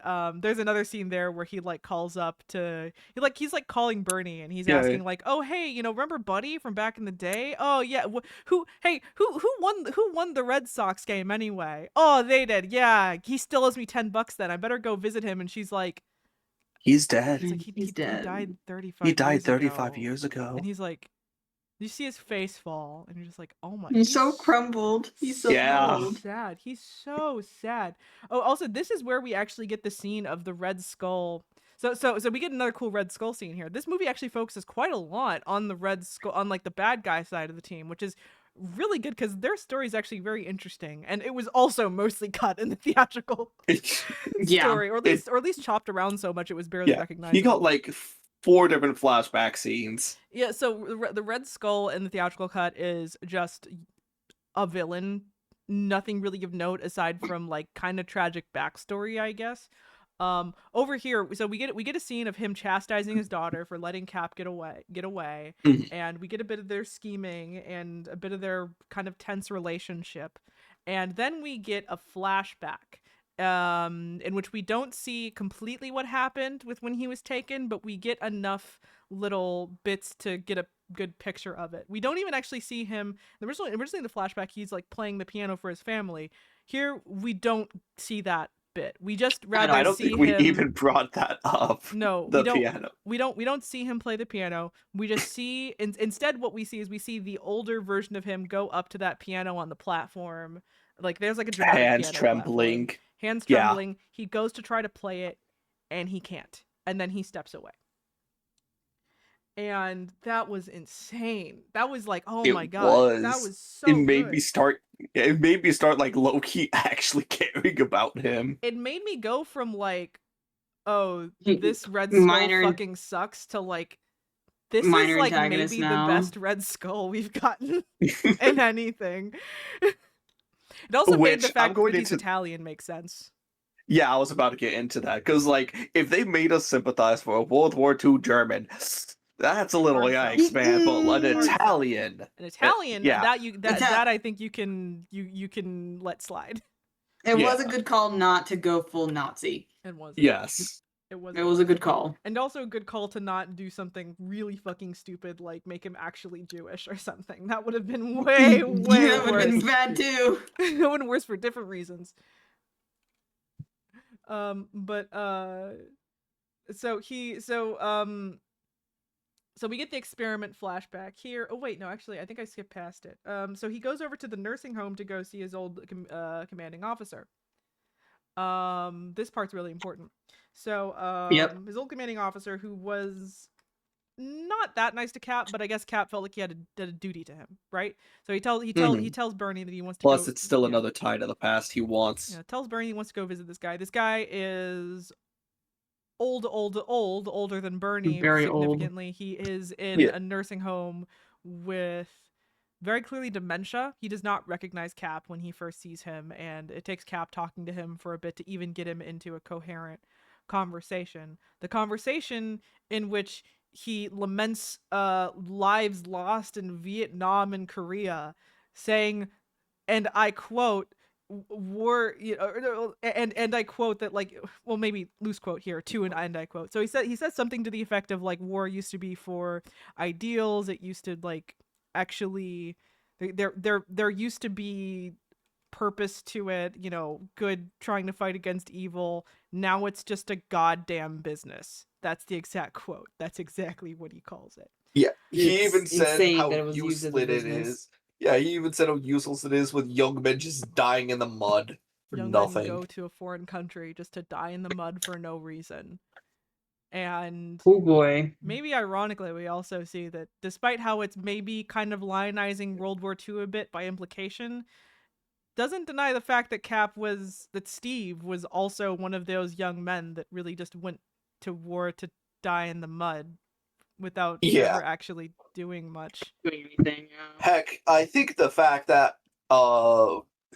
there's another scene there where he like calls up to he's like calling Bernie, and he's Yeah. asking like, oh hey, remember Buddy from back in the day? Oh yeah, who won the Red Sox game anyway? Oh, they did. Yeah, he still owes me $10 then. I better go visit him. And she's like, He's dead. it's like He's he dead. died 35 He died years 35 ago. years ago. And he's like, you see his face fall, and you're just like, oh my. He's so crumbled. He's so Yeah. cold. sad. He's so sad. Oh, also, this is where we actually get the scene of the Red Skull. So we get another cool Red Skull scene here. This movie actually focuses quite a lot on the Red Skull, on like the bad guy side of the team, which is really good because their story is actually very interesting, and it was also mostly cut in the theatrical Yeah. story, or at least chopped around so much it was barely Yeah, recognizable. he got like 4 different flashback scenes. Yeah, so the Red Skull in the theatrical cut is just a villain. Nothing really of note aside from like kind of tragic backstory, I guess. Over here, so we get a scene of him chastising his daughter for letting Cap get away, Mhm. and we get a bit of their scheming and a bit of their kind of tense relationship, and then we get a flashback in which we don't see completely what happened with when he was taken, but we get enough little bits to get a good picture of it. We don't even actually see him originally in the flashback. He's like playing the piano for his family. Here we don't see that bit. We just rather I don't see think we him. even brought that up. No, The we don't. piano. We don't see him play the piano. We just see instead what we see is we see the older version of him go up to that piano on the platform. Like there's like a dramatic Hands piano trembling. platform. Hands Yeah. trembling. He goes to try to play it, and he can't. And then he steps away. And that was insane. That was like, oh It my god, that was. was so It made good. me start. It made me start like low key actually caring about him. It made me go from like, oh, He- this Red Skull minor- fucking sucks to like, this minor is like antagonist maybe now. the best Red Skull we've gotten in anything. It also made Which the I'm fact going that he's into- Italian make sense. Yeah, I was about to get into that because, like, if they made us sympathize for a World War II German, that's a little Hard yikes, sell. man. But an Hard sell. Italian, An Italian, yeah. that I think you can let slide. It was Yeah. a good call not to go full Nazi. It was. yes, It was. It was a good call. And also a good call to not do something really fucking stupid like make him actually Jewish or something. That would have been way that would have worse. been bad too. That would have been worse for different reasons. So we get the experiment flashback here. Oh wait, no, actually, I think I skipped past it. So he goes over to the nursing home to go see his old commanding officer. This part's really important. So Yep. his old commanding officer, who was not that nice to Cap, but I guess Cap felt like he had a duty to him, right? So he tells Bernie that he wants to. plus go, it's still yeah. another tie to the past. He wants. Yeah, tells Bernie he wants to go visit this guy. This guy is older than Bernie Very old. significantly. He is in Yeah. a nursing home with very clearly dementia. He does not recognize Cap when he first sees him, and it takes Cap talking to him for a bit to even get him into a coherent conversation. The conversation in which he laments lives lost in Vietnam and Korea, saying, and I quote, war, and I quote that, like, well, maybe loose quote here too, and I quote. So he says something to the effect of like, war used to be for ideals. It used to like actually there used to be purpose to it, good trying to fight against evil. Now it's just a goddamn business. That's the exact quote. That's exactly what he calls it. Yeah, he It's even said insane how that it was used as a useless it business. is. Yeah, he even said how useless it is with young men just dying in the mud for Young nothing. men go to a foreign country just to die in the mud for no reason. And Oh boy. maybe ironically, we also see that despite how it's maybe kind of lionizing World War II a bit by implication, doesn't deny the fact that Steve was also one of those young men that really just went to war to die in the mud without Yeah. ever actually doing much. Doing anything. Yeah. Heck, I think the fact that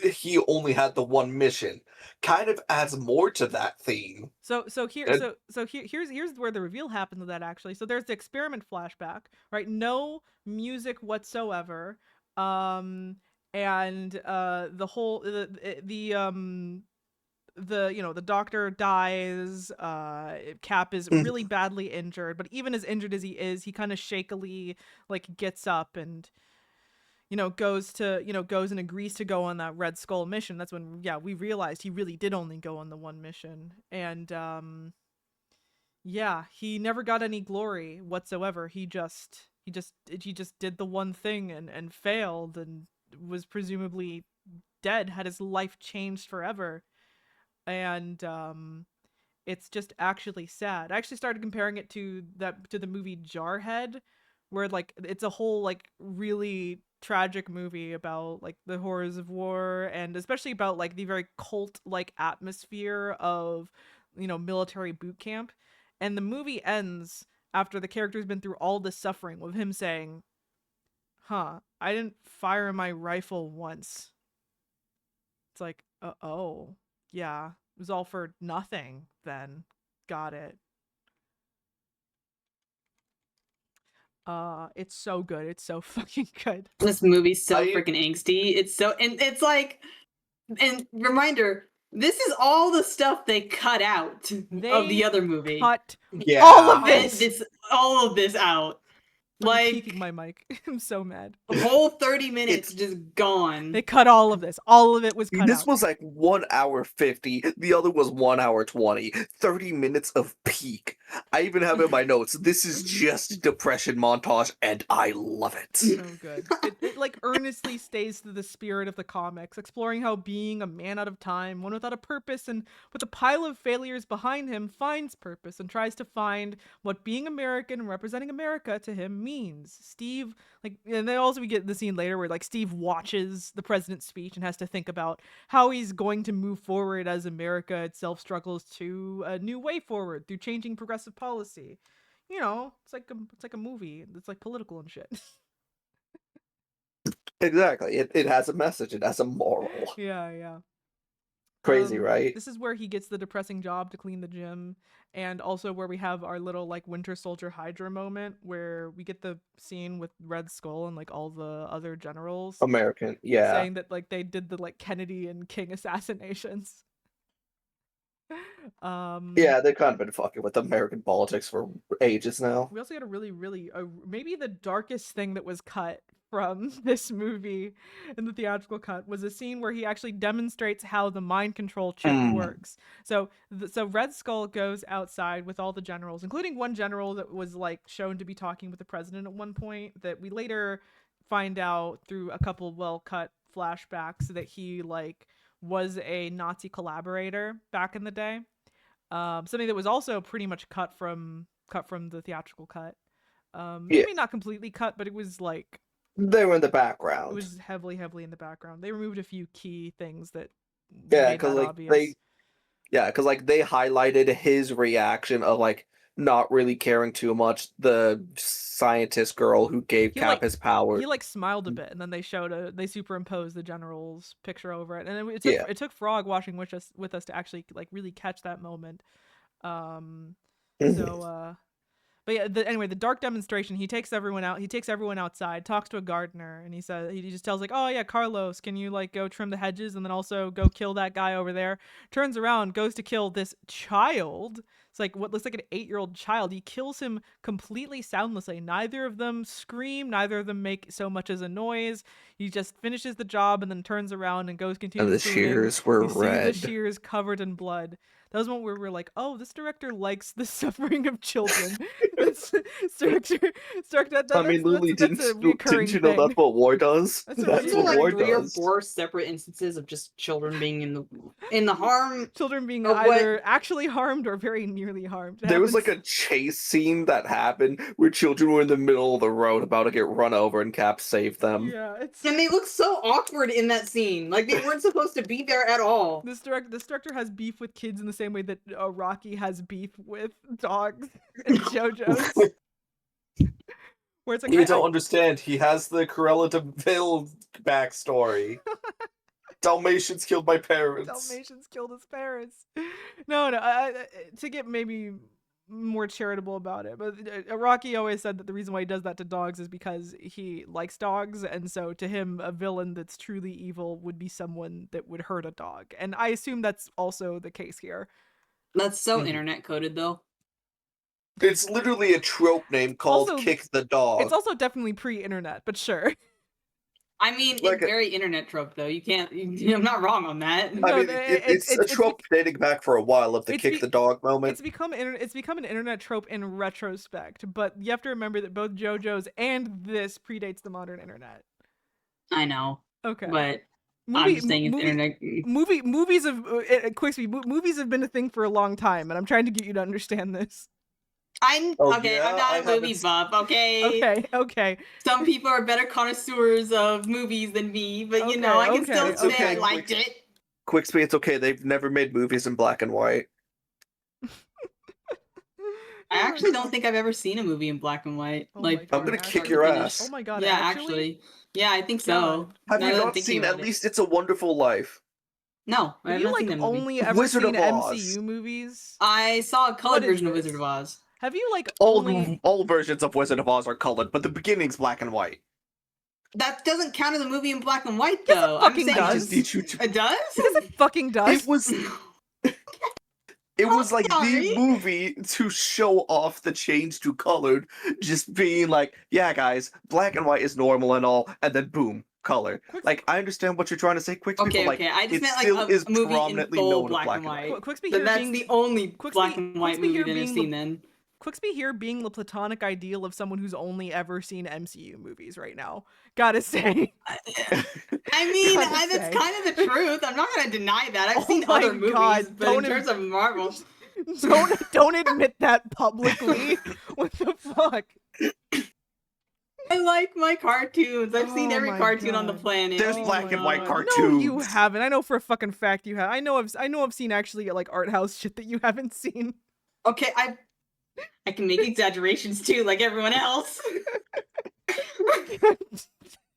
he only had the one mission kind of adds more to that theme. Here's where the reveal happens of that actually. So there's the experiment flashback, right? No music whatsoever. And the whole the doctor dies. Cap is really badly injured, but even as injured as he is, he kind of shakily like gets up and goes and agrees to go on that Red Skull mission. That's when we realized he really did only go on the one mission. And he never got any glory whatsoever. He just did the one thing and failed and was presumably dead, had his life changed forever. And it's just actually sad. I actually started comparing it to the movie Jarhead, where like it's a whole like really tragic movie about like the horrors of war, and especially about like the very cult like atmosphere of military boot camp. And the movie ends after the character's been through all this suffering with him saying, I didn't fire my rifle once. It's like, oh yeah, it was all for nothing then. Got it. It's so good. It's so fucking good. This movie's so freaking angsty. It's so, and it's like, and reminder, this is all the stuff they cut out of the other movie. Cut Yeah. all of this. All of this out. I'm Like peeking my mic. I'm so mad. The whole 30 minutes just gone. They cut all of this. All of it was cut This out. was like 1 hour 50. The other was 1 hour 20. 30 minutes of peak. I even have in my notes, this is just depression montage, and I love it. So good. It like earnestly stays to the spirit of the comics, exploring how being a man out of time, one without a purpose and with a pile of failures behind him, finds purpose and tries to find what being American and representing America to him means. Steve, like, and then also we get the scene later where like Steve watches the president's speech and has to think about how he's going to move forward as America itself struggles to a new way forward through changing progressive policy. It's like a movie. It's like political and shit. Exactly. It has a message. It has a moral. Yeah. Crazy, right? This is where he gets the depressing job to clean the gym, and also where we have our little like Winter Soldier Hydra moment where we get the scene with Red Skull and like all the other generals American, yeah. saying that like they did the like Kennedy and King assassinations. Yeah, they've kind of been fucking with American politics for ages now. We also got a really maybe the darkest thing that was cut from this movie in the theatrical cut was a scene where he actually demonstrates how the mind control chip works. So Red Skull goes outside with all the generals, including one general that was like shown to be talking with the president at one point, that we later find out through a couple well cut flashbacks that he like was a Nazi collaborator back in the day. Something that was also pretty much cut from the theatrical cut. Maybe not completely cut, but it was like they were in the background. It was heavily in the background. They removed a few key things that because like they highlighted his reaction of like not really caring too much the scientist girl who gave Cap his power. He like smiled a bit, and then they superimposed the general's picture over it, and it took Frog watching with us to actually like really catch that moment. But yeah, anyway, the dark demonstration, he takes everyone outside, talks to a gardener, and he just tells like, oh yeah, Carlos, can you like go trim the hedges and then also go kill that guy over there? Turns around, goes to kill this child. It's like what looks like an 8-year-old child. He kills him completely soundlessly. Neither of them scream, neither of them make so much as a noise. He just finishes the job and then turns around and goes continue. And the shears were red. The shears covered in blood. That was one where we're like, oh, this director likes the suffering of children. I mean, Lily, didn't you know that's what war does? That's what war does. 3 or 4 separate instances of just children being in the harm. Children being either actually harmed or very nearly harmed. There was like a chase scene that happened where children were in the middle of the road about to get run over and Cap saved them. Yeah, and they look so awkward in that scene. Like they weren't supposed to be there at all. This director has beef with kids in the same way that Rocky has beef with dogs and JoJo's. Where it's like You don't understand. He has the Cruella de Vil backstory. Dalmatians killed my parents. Dalmatians killed his parents. No, to get maybe more charitable about it, but Rocky always said that the reason why he does that to dogs is because he likes dogs, and so to him, a villain that's truly evil would be someone that would hurt a dog, and I assume that's also the case here. That's so Mhm. internet coded though. It's literally a trope name called Also, Kick the Dog. It's also definitely pre-internet, but sure. I mean, Like it's very internet trope though. You can't. I'm not wrong on that. I No, mean, it's a trope dating back for a while of the it's Kick be- the Dog moment. It's become an internet trope in retrospect, but you have to remember that both JoJo's and this predates the modern internet. I know, Okay, but I'm just saying it's internet. movies have movies have been a thing for a long time, and I'm trying to get you to understand this. Oh, Okay. yeah? I'm not I a movie haven't buff. Okay. Okay. Some people are better connoisseurs of movies than me, but you know, I can Okay, still It's say okay, I liked Quick- it. Quicksby, it's okay. They've never made movies in black and white. I actually don't think I've ever seen a movie in black and white. Oh my Like, God, I'm gonna from kick start your to finish. ass. Oh my God! Yeah, actually, yeah, I think so. God. Have Now you that I'm not thinking seen about At it. Least It's a Wonderful Life? No, I Have have you not seen like that movie. only ever Wizard seen of Oz. MCU movies? I saw a colored What is version of this? Wizard of Oz. Have you like only? All versions of Wizard of Oz are colored, but the beginning's black and white. That doesn't count as a movie in black and white, Yes, it though. fucking I'm saying I does. just need you to. It does? Yes, it fucking does. It was. It was like sorry. the movie to show off the change to colored, just being like, yeah, guys, black and white is normal and all, and then boom, color. Like, I understand what you're trying to say, Quick, Okay, but like, okay. I just it meant still like is a movie in prominently full known as black and white. Quicksby Then here that's being the only black and white Quicksby movie here that I've being seen the- then. Quicksby here being the platonic ideal of someone who's only ever seen MCU movies right now. Gotta say. I mean, Gotta that's say. kind of the truth. I'm not gonna deny that. I've Oh seen my other movies, God, but don't in terms of Marvel, Don't admit that publicly. What the fuck? I like my cartoons. I've seen Oh every my cartoon on the God. planet. There's Oh black my and white God. cartoons. No, you haven't. I know for a fucking fact you have. I know I've seen actually like art house shit that you haven't seen. Okay, I can make exaggerations too, like everyone else.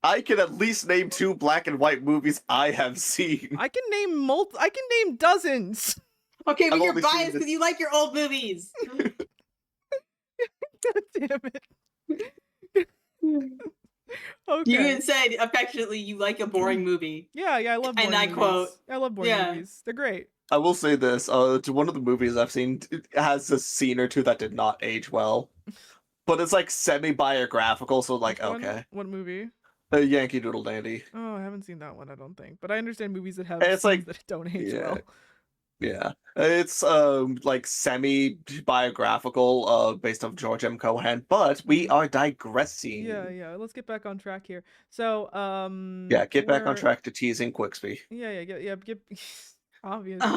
I can at least name 2 black and white movies I have seen. I can name dozens. Okay, but I've you're only seen biased this- because you like your old movies. God damn it. Okay. You even said affectionately you like a boring movie. Yeah, I love boring And I movies. quote, I love boring yeah. movies. They're great. I will say this: to one of the movies I've seen it has a scene or two that did not age well, but it's like semi-biographical, so like Which one? okay, What movie? Yankee Doodle Dandy. Oh, I haven't seen that one, I don't think. But I understand movies that have And it's scenes like- that don't age yeah. well. Yeah, it's like semi-biographical, based off George M. Cohan, but we are digressing. Yeah. Let's get back on track here. So, Yeah, get back on we're- track to teasing Quicksby. Yeah. Get obviously.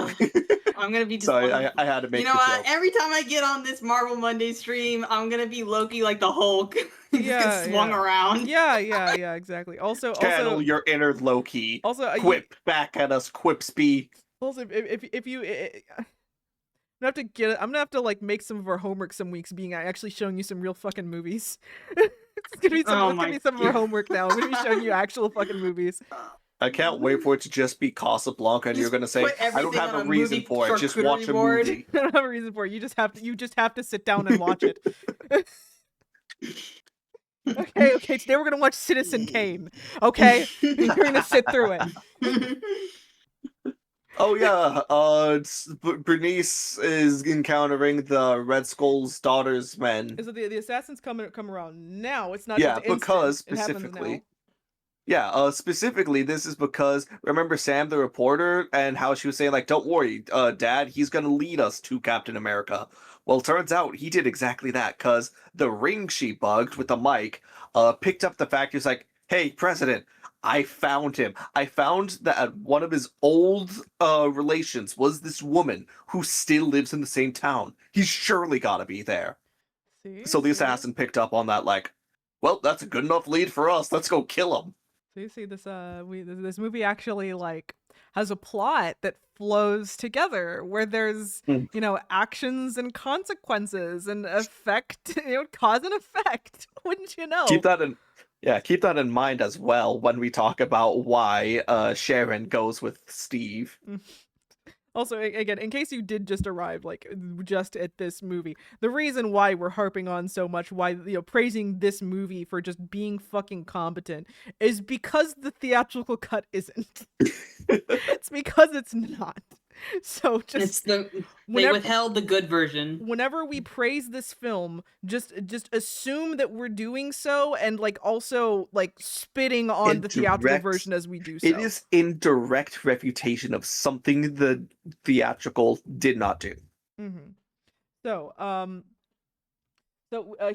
I'm gonna be Sorry, disappointed. I had to make You know the what? joke. Every time I get on this Marvel Monday stream, I'm gonna be Loki like the Hulk. Just Yeah, get swung yeah. around. Yeah, exactly. Also, Channel your inner Loki. also, Quip back at us, Quipsby. Also, if you, I'm gonna have to like make some of our homework some weeks, being actually showing you some real fucking movies. It's gonna be some, Oh it's gonna my be some of our homework now. I'm gonna be showing you actual fucking movies. I can't wait for it to just be Casablanca, and Just you're gonna say, put I don't everything have on a a reason movie for it. Just watch a charcuterie board." movie. I don't have a reason for it. You just have to sit down and watch it. Okay. Today we're gonna watch Citizen Kane. Okay, you're gonna sit through it. Oh yeah, Bernice is encountering the Red Skull's daughter's men. So the assassins come around now. It's not Yeah, just instant. because It happens specifically. now. Yeah, specifically, this is because remember Sam the reporter and how she was saying like, "Don't worry, Dad, he's gonna lead us to Captain America." Well, turns out he did exactly that because the ring she bugged with the mic, picked up the fact he was like, "Hey, President, I found him. I found that one of his old relations was this woman who still lives in the same town. He's surely got to be there." See, So the see? assassin picked up on that like, "Well, that's a good enough lead for us. Let's go kill him." So you see this this movie actually like has a plot that flows together, where there's Mm. actions and consequences and effect, cause and effect. Wouldn't you know? Keep that in mind as well when we talk about why Sharon goes with Steve. Also, again, in case you did just arrive, like, just at this movie, the reason why we're harping on so much, why, praising this movie for just being fucking competent, is because the theatrical cut isn't. It's because it's not. So It's just they whenever withheld the good version. whenever we praise this film, just assume that we're doing so, and like also like spitting on the theatrical Indirect- version as we do so. It is in direct refutation of something the theatrical did not do. Mm-hmm. So,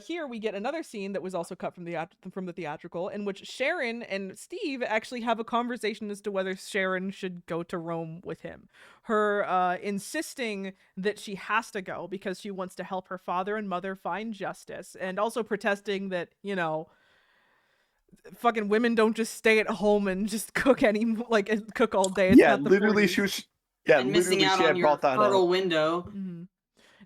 here we get another scene that was also cut from the theatrical, in which Sharon and Steve actually have a conversation as to whether Sharon should go to Rome with him. Her insisting that she has to go because she wants to help her father and mother find justice, and also protesting that, fucking women don't just stay at home and just cook cook all day. It's Yeah, not the literally 40s. she was. Yeah, And literally missing out she on had your brought that up. fertile window. Mhm.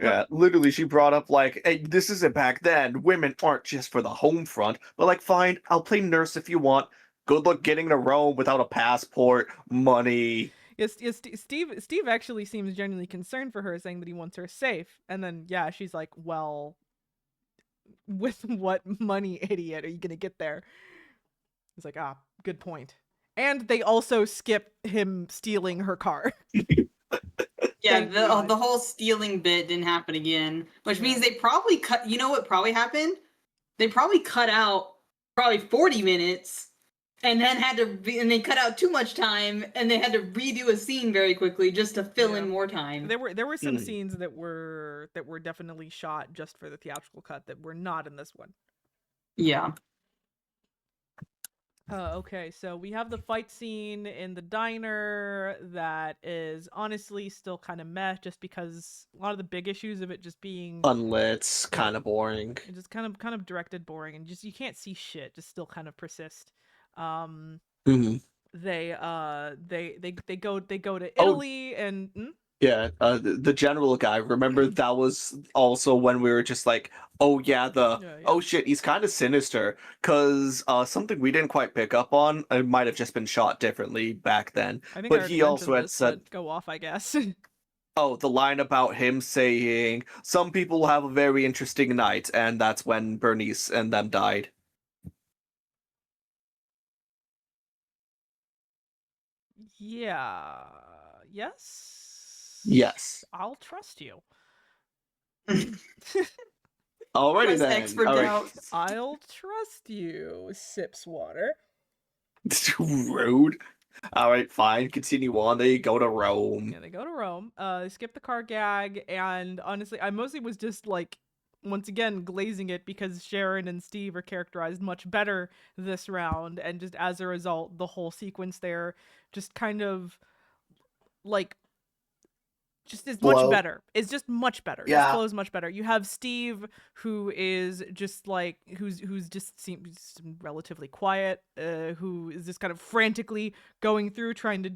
Yeah, literally she brought up like, hey, this isn't back then. Women aren't just for the home front. But like, fine, I'll play nurse if you want. Good luck getting to Rome without a passport, money. Yes, Steve actually seems genuinely concerned for her, saying that he wants her safe. And then, yeah, she's like, well, with what money, idiot, are you gonna get there? He's like, good point. And they also skip him stealing her car. Yeah, Thank God. the whole stealing bit didn't happen again, which means they probably cut. You know what probably happened? They probably cut out probably 40 minutes, and then and they cut out too much time, and they had to redo a scene very quickly just to fill in Yeah. more time. There were some scenes that were definitely shot just for the theatrical cut that were not in this one. Yeah. Okay, so we have the fight scene in the diner that is honestly still kind of meh, just because a lot of the big issues of it just being Unlit, kind of boring. it just kind of directed, boring, and just you can't see shit, just still kind of persist. Mhm. They go to Italy and Yeah, the general guy. Remember that was also when we were just like, oh yeah, Yeah. oh shit, he's kind of sinister. Cause something we didn't quite pick up on. It might have just been shot differently back then. I think But I already he also mentioned had this, said, but go off, I guess. oh, the line about him saying some people have a very interesting night, and that's when Bernice and them died. Yeah. Yes. Yes. I'll trust you. Alrighty Press then. X for All right. doubt. I'll trust you. Sips water. Rude. All right, fine. Continue on. They go to Rome. Yeah, they go to Rome. They skip the car gag, and honestly, I mostly was just like, once again, glazing it because Sharon and Steve are characterized much better this round, and just as a result, the whole sequence there just kind of like just is much Flow. better. It's just much better. Yeah. Just flows much better. You have Steve, who is just like who's just seems relatively quiet, who is just kind of frantically going through trying to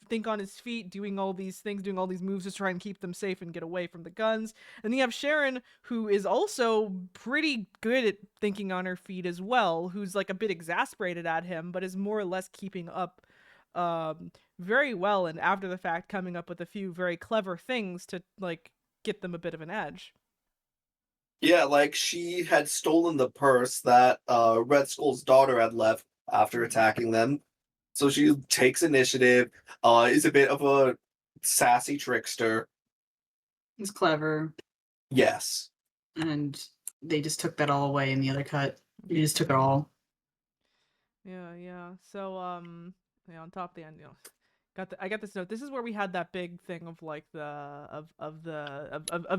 think on his feet, doing all these things, doing all these moves to try and keep them safe and get away from the guns. And then you have Sharon, who is also pretty good at thinking on her feet as well, who's like a bit exasperated at him, but is more or less keeping up very well, and after the fact coming up with a few very clever things to like get them a bit of an edge. Yeah, like she had stolen the purse that Red Skull's daughter had left after attacking them. So she takes initiative, is a bit of a sassy trickster. It's clever, Yes. and they just took that all away in the other cut. You just took it all. Yeah. So on top of the end, I got this note. This is where we had that big thing of like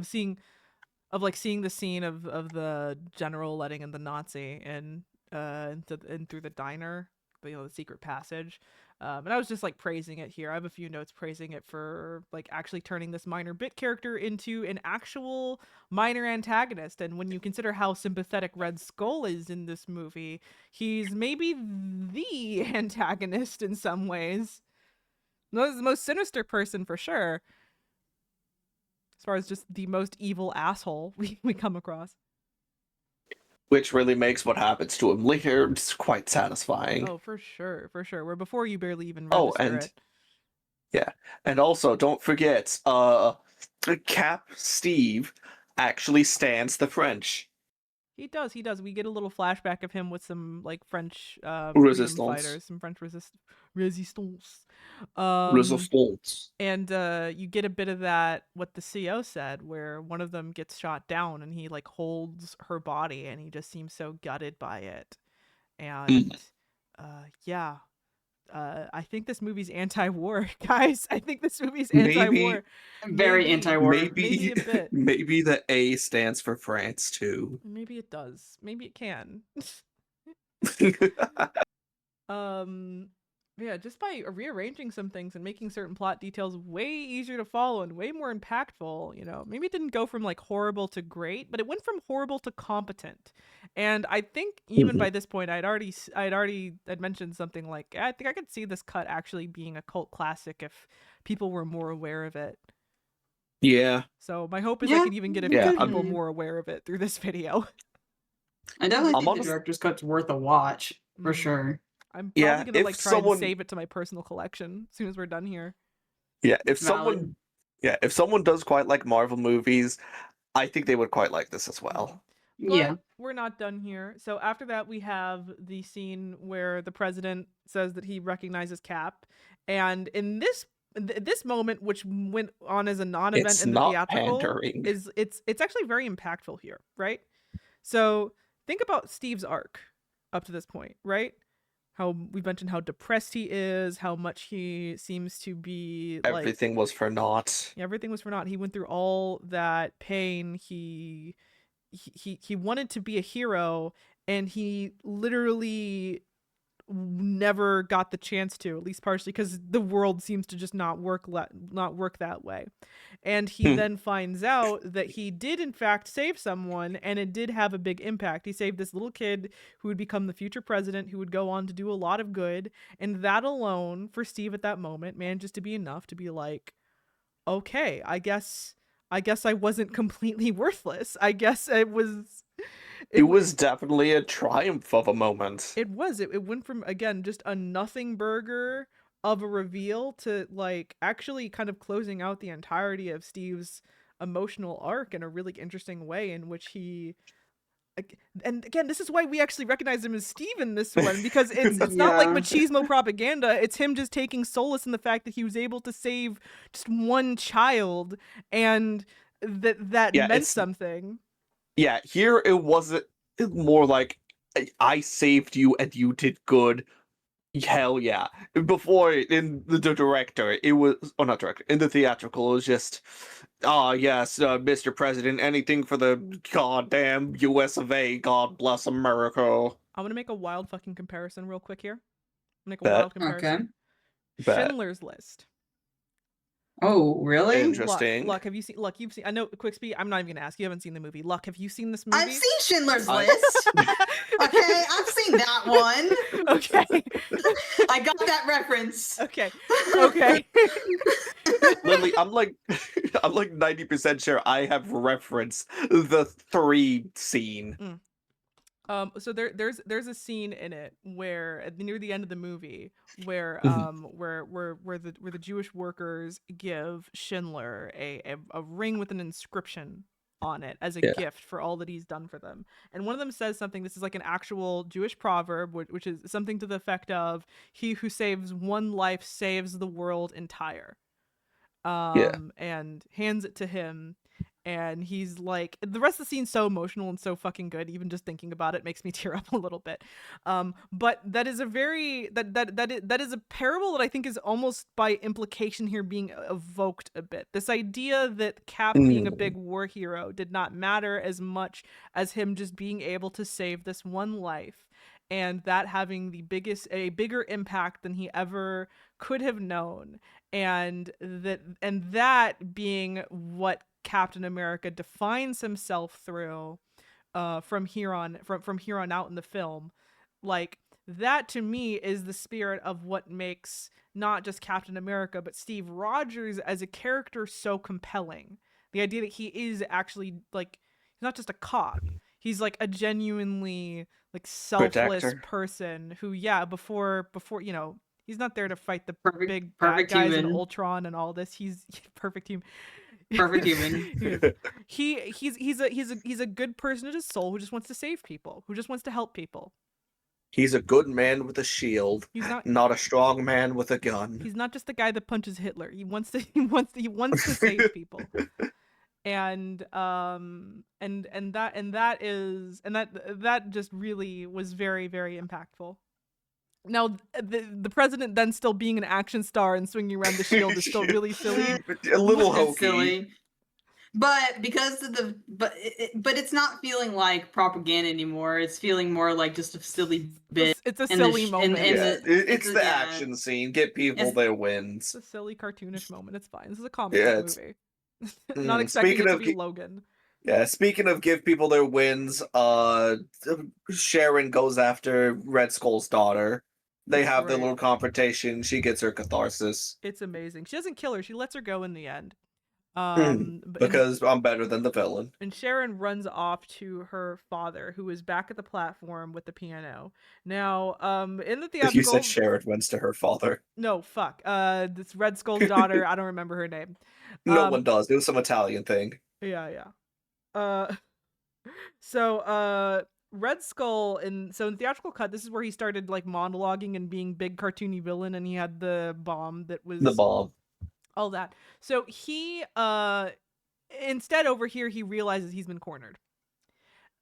seeing the scene of the general letting in the Nazi and through the diner, the secret passage. And I was just like praising it here. I have a few notes praising it for like actually turning this minor bit character into an actual minor antagonist. And when you consider how sympathetic Red Skull is in this movie, he's maybe the antagonist in some ways. No, the most sinister person for sure. As far as just the most evil asshole we come across. Which really makes what happens to him later just quite satisfying. Oh, for sure, for sure. Where before you barely even Oh, register and it. yeah, and also don't forget, Cap Steve actually stands the French. He does. We get a little flashback of him with some like French Resistance. freedom fighters, some French resistance. Resistance. And you get a bit of that what the CO said, where one of them gets shot down and he like holds her body and he just seems so gutted by it. And yeah. I think this movie's anti-war, guys. I think this movie's anti-war. Very Maybe- anti-war. maybe a bit. Maybe the A stands for France too. Maybe it does. Maybe it can. Yeah, just by rearranging some things and making certain plot details way easier to follow and way more impactful, you know. Maybe it didn't go from like horrible to great, but it went from horrible to competent. And I think even by this point I'd mentioned something like I think I could see this cut actually being a cult classic if people were more aware of it. Yeah. So my hope is I Yeah, can even get a yeah, few I'm- people more aware of it through this video. I definitely I'm think honest- the director's cut's worth a watch for Mhm. sure. I'm probably Yeah, gonna if like try someone- and save it to my personal collection as soon as we're done here. Yeah, if Valid. someone does quite like Marvel movies, I think they would quite like this as well. But Yeah. we're not done here. So after that, we have the scene where the president says that he recognizes Cap, and in this moment, which went on as a non-event It's in the not theatrical, pandering. it's actually very impactful here, right? So think about Steve's arc up to this point, right? How we've mentioned how depressed he is, how much he seems to be like Everything was for naught. yeah, everything was for naught. He went through all that pain. He wanted to be a hero, and he literally never got the chance to, at least partially because the world seems to just not work that way. And he then finds out that he did in fact save someone, and it did have a big impact. He saved this little kid who would become the future president, who would go on to do a lot of good, and that alone for Steve at that moment manages to be enough to be like, okay, I guess I wasn't completely worthless. I guess it was Definitely a triumph of a moment. It was. It went from, again, just a nothing burger of a reveal to, like, actually kind of closing out the entirety of Steve's emotional arc in a really interesting way in which he... And again, this is why we actually recognize him as Steve in this one, because it's not like Yeah. machismo propaganda. It's him just taking solace in the fact that he was able to save just one child, and that Yeah, meant it's- something. Yeah, here it wasn't more like I saved you and you did good. Hell yeah. Before in the director, it was not director, in the theatrical, it was just yes, Mr. President, anything for the goddamn US of A. God bless America. I'm gonna make a wild fucking comparison real quick here. Make a Bet. wild comparison. Bet. Schindler's List. Oh, really? Interesting. Luck, have you seen? Luck, you've seen. I know, Quickspeed. I'm not even gonna ask. You haven't seen the movie. Luck, have you seen this movie? I've seen Schindler's I- List. Okay, I've seen that one. Okay. I got that reference. Okay. Okay. Lily, I'm like 90% sure I have referenced the 3 scene. So there's a scene in it where near the end of the movie where where the Jewish workers give Schindler a ring with an inscription on it as a Yeah. gift for all that he's done for them. And one of them says something, this is like an actual Jewish proverb, which is something to the effect of, he who saves one life saves the world entire. And hands it to him. And he's like, the rest of the scene's so emotional and so fucking good. Even just thinking about it makes me tear up a little bit. But that is a very that is a parable that I think is almost by implication here being evoked a bit. This idea that Cap being a big war hero did not matter as much as him just being able to save this one life. and that having a bigger impact than he ever could have known, and that being what Captain America defines himself through from here on out in the film. Like, that to me is the spirit of what makes not just Captain America but Steve Rogers as a character so compelling. The idea that he is actually, like, he's not just a cop. He's like a genuinely, like, selfless Protector. person who, before he's not there to fight the big bad Perfect guys in human. Ultron and all this. He's perfect human. Perfect human. He's a good person at his soul who just wants to save people, who just wants to help people. He's a good man with a shield, He's not a strong man with a gun. He's not just the guy that punches Hitler. He wants to save people. And that just really was very, very impactful. Now, the president then still being an action star and swinging around the shield is still really silly. A little It's hokey. silly. But because of but it's not feeling like propaganda anymore. It's feeling more like just a silly bit. It's a and the silly sh- moment. and Yeah, the- it's the yeah. action scene. Get people It's- their wins. It's a silly cartoonish moment. It's fine. This is a comic Yeah, book it's- movie. Not expecting Speaking it to of be Logan. Yeah, speaking of give people their wins, Sharon goes after Red Skull's daughter. They It's have their great. little confrontation. She gets her catharsis. It's amazing. She doesn't kill her. She lets her go in the end. Because I'm better than the villain. And Sharon runs off to her father, who is back at the platform with the piano. Now, in the If you theatrical, said Sharon wins to her father. no, fuck. This Red Skull's daughter. I don't remember her name. No one does. It was some Italian thing. Yeah. So Red Skull in the theatrical cut, this is where he started like monologuing and being big cartoony villain, and he had the bomb that was The bomb. all that. So he instead over here he realizes he's been cornered.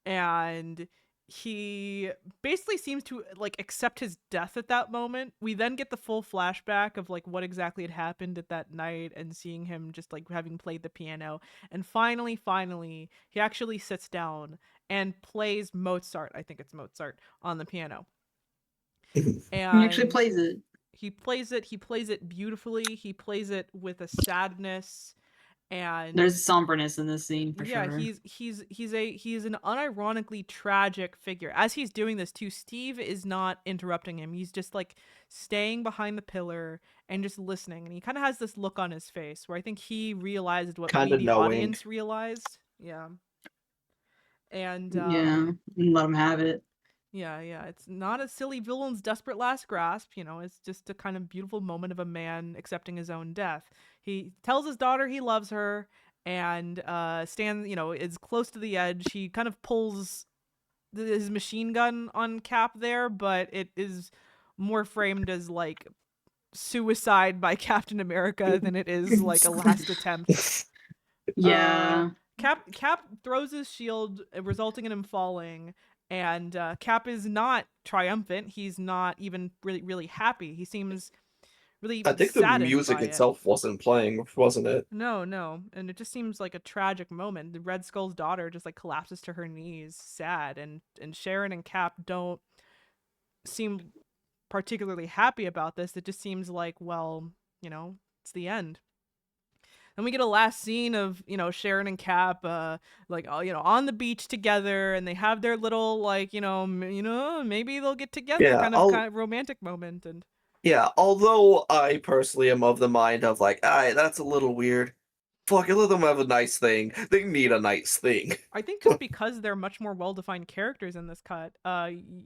And he basically seems to like accept his death at that moment. We then get the full flashback of like what exactly had happened at that night and seeing him just like having played the piano. And finally, he actually sits down and plays Mozart. I think it's Mozart on the piano. He And actually plays it. he plays it beautifully. He plays it with a sadness, and There's somberness in this scene for sure. he's an unironically tragic figure. As he's doing this too, Steve is not interrupting him. He's just like staying behind the pillar and just listening. And he kind of has this look on his face where I think he realized what Kinda maybe the knowing. audience realized. Yeah. And Yeah, let him have it. yeah, it's not a silly villain's desperate last grasp, it's just a kind of beautiful moment of a man accepting his own death. He tells his daughter he loves her and stands, is close to the edge. He kind of pulls his machine gun on Cap there, but it is more framed as like suicide by Captain America than it is like a last attempt. Yeah. Cap throws his shield, resulting in him falling, and Cap is not triumphant. He's not even really happy. He seems really I think the saddened music by it. itself wasn't playing, wasn't it? No, and it just seems like a tragic moment. The Red Skull's daughter just like collapses to her knees, sad, and Sharon and Cap don't seem particularly happy about this. It just seems like, well, it's the end. And we get a last scene of, Sharon and Cap, on the beach together, and they have their little, like, maybe they'll get together Yeah, kind of romantic moment. And Yeah, although I personally am of the mind of like, that's a little weird. Fuck it, let them have a nice thing. They need a nice thing. I think just because they're much more well-defined characters in this cut,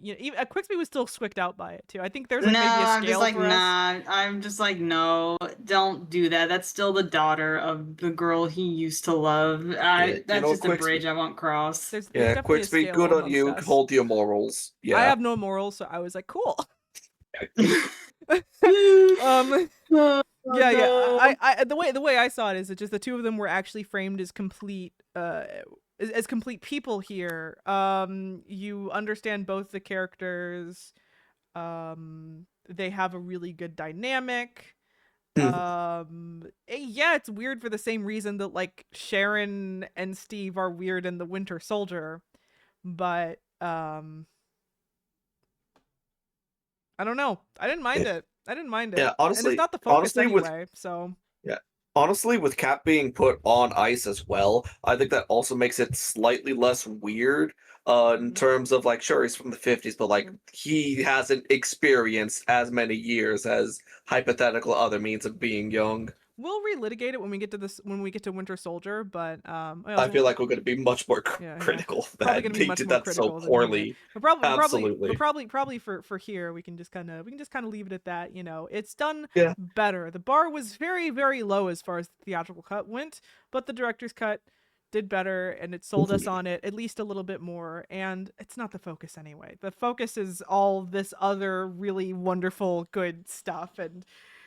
even Quixby was still squicked out by it too. I think there's like maybe a I'm scale just like, for us. nah. I'm just like, no, don't do that. That's still the daughter of the girl he used to love. That's just a Quixby- bridge I won't cross. There's Yeah, definitely a Quixby, scale good on amongst you. us. Hold your morals. Yeah. I have no morals, so I was like, cool. Oh, Yeah. no. I the way I saw it is that just the two of them were actually framed as complete as complete people here. You understand both the characters. They have a really good dynamic. Yeah, it's weird for the same reason that like Sharon and Steve are weird in The Winter Soldier, but I don't know. I didn't mind it. I didn't mind it. Yeah, and honestly- it's not the focus honestly, with- anyway. So Honestly, with Cap being put on ice as well, I think that also makes it slightly less weird. In Mhm. terms of like, sure, he's from the 50s, but like he hasn't experienced as many years as hypothetical other means of being young. we'll relitigate it when we get to Winter Soldier. But I feel like we're going to be much more Yeah, yeah. critical Probably that gonna be they much did more that so critical than here. poorly. But probably, Absolutely. probably for here we can just kind of leave it at that. You know, it's done Yeah. better. The bar was very, very low as far as the theatrical cut went, but the director's cut did better, and it sold us on it at least a little bit more. And it's not the focus anyway. The focus is all this other really wonderful, good stuff, and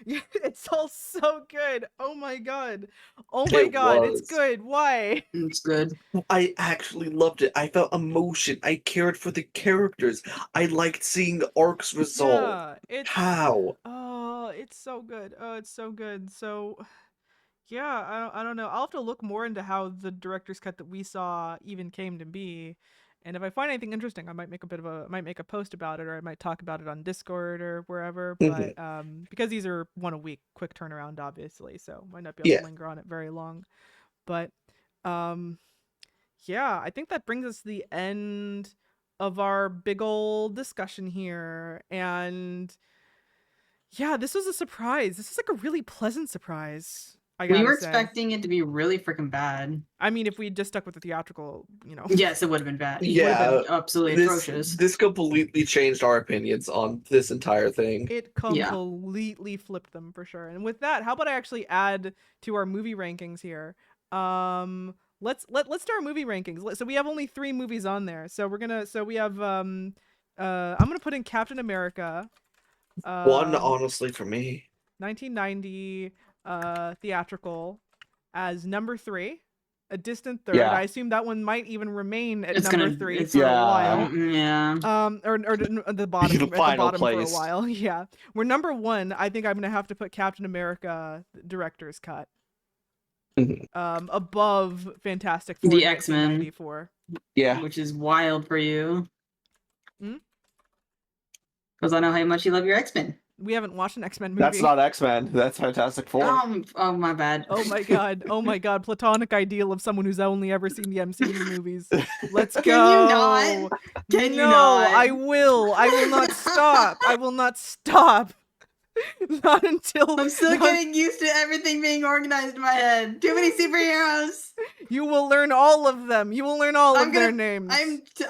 it's all so good. Oh my god. Oh my It god, it's was. good. Why? It's good. I actually loved it. I felt emotion. I cared for the characters. I liked seeing the arcs resolve. Yeah, it's How? oh, it's so good. Oh, it's so good. So, yeah, I don't know. I'll have to look more into how the director's cut that we saw even came to be. And if I find anything interesting, I might make a post about it, or I might talk about it on Discord or wherever. But because these are one a week, quick turnaround, obviously, so might not be able Yeah. to linger on it very long. But yeah, I think that brings us to the end of our big old discussion here. And yeah, this was a surprise. This is like a really pleasant surprise. I We gotta were say. expecting it to be really freaking bad. I mean, if we just stuck with the theatrical, you know. Yes, it would have been bad. It would Yeah, have been absolutely This atrocious. this completely changed our opinions on this entire thing. It Yeah. completely flipped them for sure. And with that, how about I actually add to our movie rankings here? Let's do our movie rankings. So we have only 3 movies on there. So we have I'm gonna put in Captain America. One, honestly, for me. 1990 theatrical as number 3, a distant third. Yeah. I assume that one might even remain at It's number gonna 3 it's for a Yeah. while. Yeah. Or the bottom The at the final bottom for a place. while. Yeah, we're number 1. I think I'm gonna have to put Captain America director's cut Mhm. above Fantastic Four. The X-Men. 1994. Yeah. Which is wild for you. Hmm? Because I know how much you love your X-Men. We haven't watched an X-Men movie. That's not X-Men. That's Fantastic Four. Oh my bad. Oh my god! Oh my god! Platonic ideal of someone who's only ever seen the MCU movies. Let's go. Can you not? Can you no, not? I will. I will not stop. I will not stop. Not until I'm still getting used to everything being organized in my head. Too many superheroes. you will learn all of them. You will learn all I'm of their gonna- names.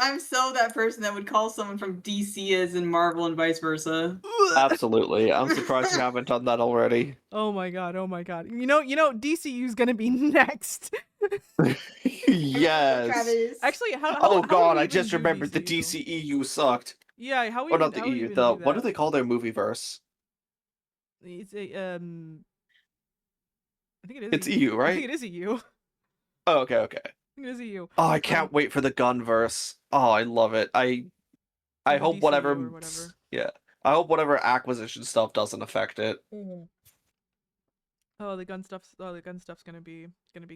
I'm so that person that would call someone from DC as in Marvel and vice versa. Absolutely. I'm surprised you haven't done that already. Oh my god! Oh my god! You know, DCU's gonna be next. Yes. Travis. Actually, how? Oh how god, do we I even just do remembered the DCU? DCEU sucked. Yeah, how we? Or even- not the how we EU. even The do what do that? they call their movie verse? It's a, I think it is. It's EU, I right? think it is EU. Oh, okay, okay. I think it is EU. Oh, I can't wait for the gun verse. Oh, I love it. I Or hope DCU whatever. or whatever. Yeah, I hope whatever acquisition stuff doesn't affect it. Oh, the gun stuff's gonna be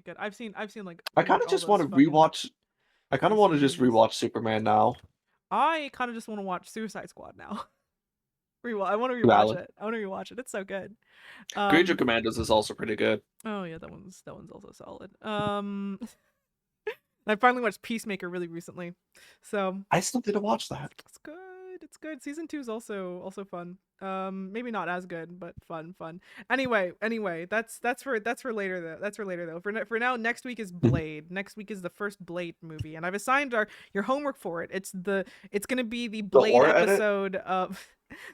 good. I've seen like. I pretty kind much of all just those want to fucking- rewatch. I kind of want to just movies. rewatch Superman now. I kind of just want to watch Suicide Squad now. I want to rewatch Valid. it. I want to rewatch it. It's so good. Granger Commandos is also pretty good. Oh yeah, that one's also solid. I finally watched Peacemaker really recently, so I still didn't watch that. it's good. It's good. Season 2 is also fun. Maybe not as good, but fun. Anyway, that's for later though. That's for later though. For now, next week is Blade. Next week is the first Blade movie, and I've assigned your homework for it. It's gonna be the Blade horror edit? episode of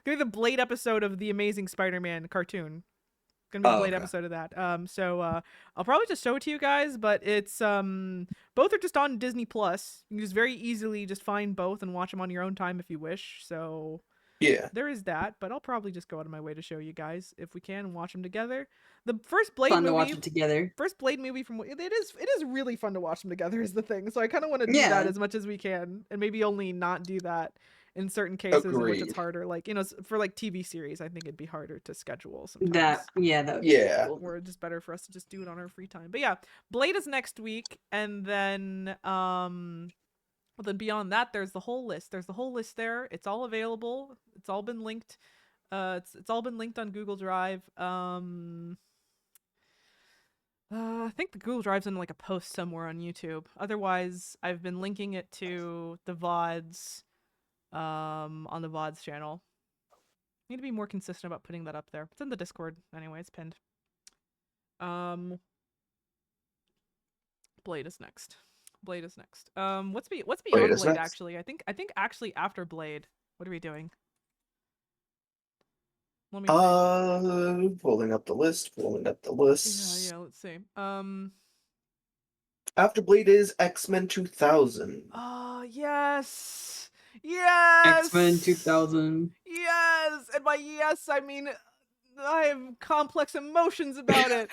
gonna be the Blade episode of the Amazing Spider-Man cartoon. Gonna be the Oh, Blade okay. episode of that. So I'll probably just show it to you guys, but it's both are just on Disney Plus. You can just very easily just find both and watch them on your own time if you wish. So Yeah. there is that, but I'll probably just go out of my way to show you guys if we can and watch them together. The first Blade Fun to movie, watch it together. first Blade movie from it is really fun to watch them together is the thing. So I kind of want to do Yeah. that as much as we can, and maybe only not do that in certain cases in which it's Agreed. harder. Like for like TV series, I think it'd be harder to schedule sometimes. That would be Yeah. cool. Or just better for us to just do it on our free time. But yeah, Blade is next week, and then But then beyond that, there's the whole list. There's the whole list there. It's all available. It's all been linked. It's all been linked on Google Drive. I think the Google Drive's in like a post somewhere on YouTube. Otherwise, I've been linking it to the VODs, on the VODs channel. Need to be more consistent about putting that up there. It's in the Discord anyway. It's pinned. Blade is next. Blade is next. What's beyond is Blade next. actually? I think actually after Blade, what are we doing? Let me see. Pulling up the list. Yeah, let's see. After Blade is X-Men 2000. Oh, yes. Yes. X-Men 2000. Yes. And by yes, I mean I have complex emotions about it.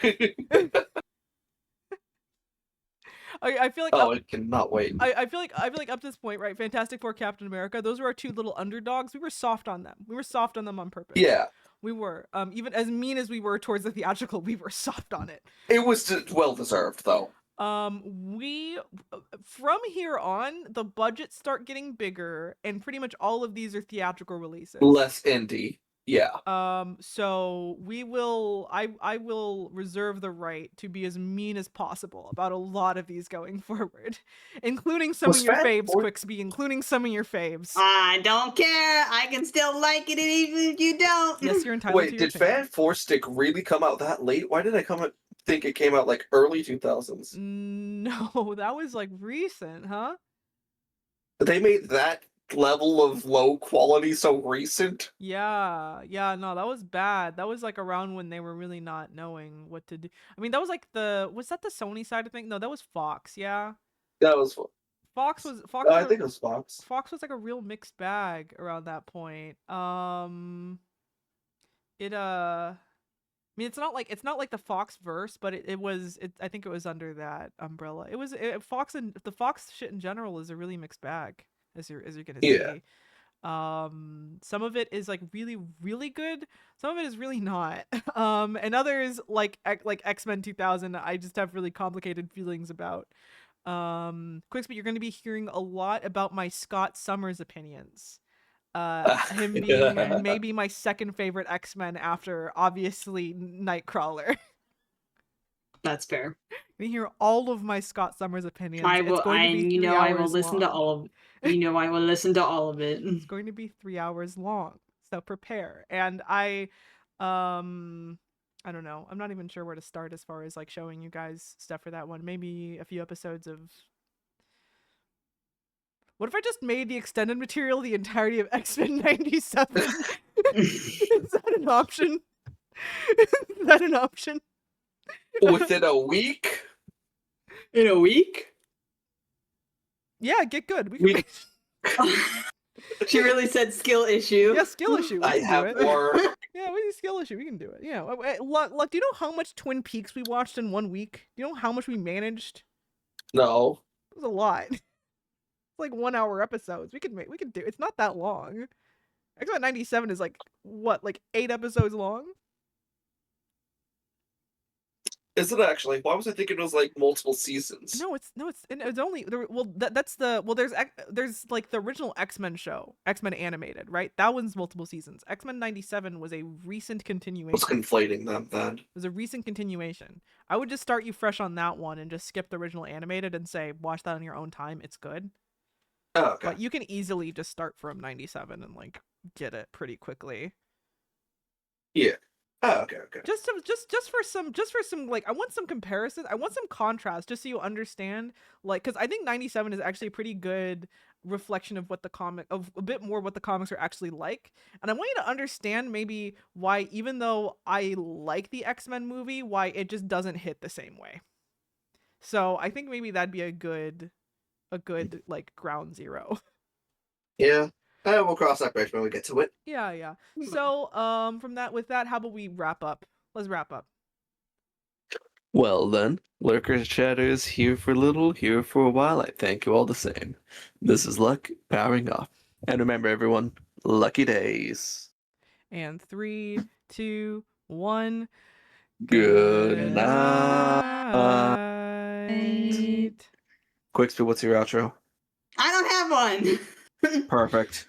I feel like I cannot wait. I feel like up to this point, right? Fantastic Four, Captain America, those were our two little underdogs. We were soft on them. We were soft on them on purpose. Yeah. We were. Even as mean as we were towards the theatrical, we were soft on it. It was well deserved, though. We from here on, the budgets start getting bigger, and pretty much all of these are theatrical releases. Less indie. Yeah. So we will. I will reserve the right to be as mean as possible about a lot of these going forward, including some Was of your Fan faves, Four- Quixby, including some of your faves. I don't care. I can still like it even if you don't. Yes, you're entitled to Wait, your did opinion. Fan Four Stick really come out that late? Why did I think it came out like early 2000s? No, that was like recent, huh? They made that level of low quality so recent. Yeah, no, that was bad. That was like around when they were really not knowing what to do. I mean, that was like was that the Sony side of things? No, that was Fox, yeah. That was. Fox was I think it was Fox. Fox was like a real mixed bag around that point. I mean, it's not like the Fox verse, but I think it was under that umbrella. Fox, and the Fox shit in general is a really mixed bag, as you're gonna Yeah. see. Some of it is like really, really good. Some of it is really not. And others like X-Men 2000, I just have really complicated feelings about. Quixby, you're gonna be hearing a lot about my Scott Summers opinions. Him being maybe my second favorite X-Men after obviously Nightcrawler. That's fair. You hear all of my Scott Summers opinions. I will. It's going to be 3 I will hours listen to long. all of. I will listen to all of it. It's going to be 3 hours long, so prepare. And I don't know. I'm not even sure where to start as far as like showing you guys stuff for that one. Maybe a few episodes of. What if I just made the extended material the entirety of X-Men 97? Is that an option? Is that an option? Within a week? In a week? Yeah, get good. We- She really said skill issue. Yeah, skill issue. We I can have do it. more. Yeah, we need skill issue. We can do it. Yeah. Look, do you know how much Twin Peaks we watched in 1 week? Do you know how much we managed? No. It was a lot. It's like 1 hour episodes. We could do. It's not that long. X-Men 97 is like what, like 8 episodes long? Is it actually? Why was I thinking it was like multiple seasons? No, it's only there's like the original X-Men show, X-Men animated, right? That one's multiple seasons. X-Men 97 was a recent I continuation. was conflating them then. It was a recent continuation. I would just start you fresh on that one and just skip the original animated and say watch that on your own time. It's good. Oh, okay. But you can easily just start from 97 and like get it pretty quickly. Yeah. Oh, okay. Just for some like I want some comparison. I want some contrast just so you understand, like, because I think 97 is actually a pretty good reflection of what a bit more what the comics are actually like. And I want you to understand maybe why, even though I like the X-Men movie, why it just doesn't hit the same way. So I think maybe that'd be a good like ground zero. Yeah. We'll cross that bridge when we get to it. Yeah. So with that, how about we wrap up? Let's wrap up. Well then, Lurker Shatters here for a little, here for a while. I thank you all the same. This is Luck powering off. And remember everyone, lucky days. And 3, 2, 1. Good night. night. Quixby, what's your outro? I don't have one. Perfect.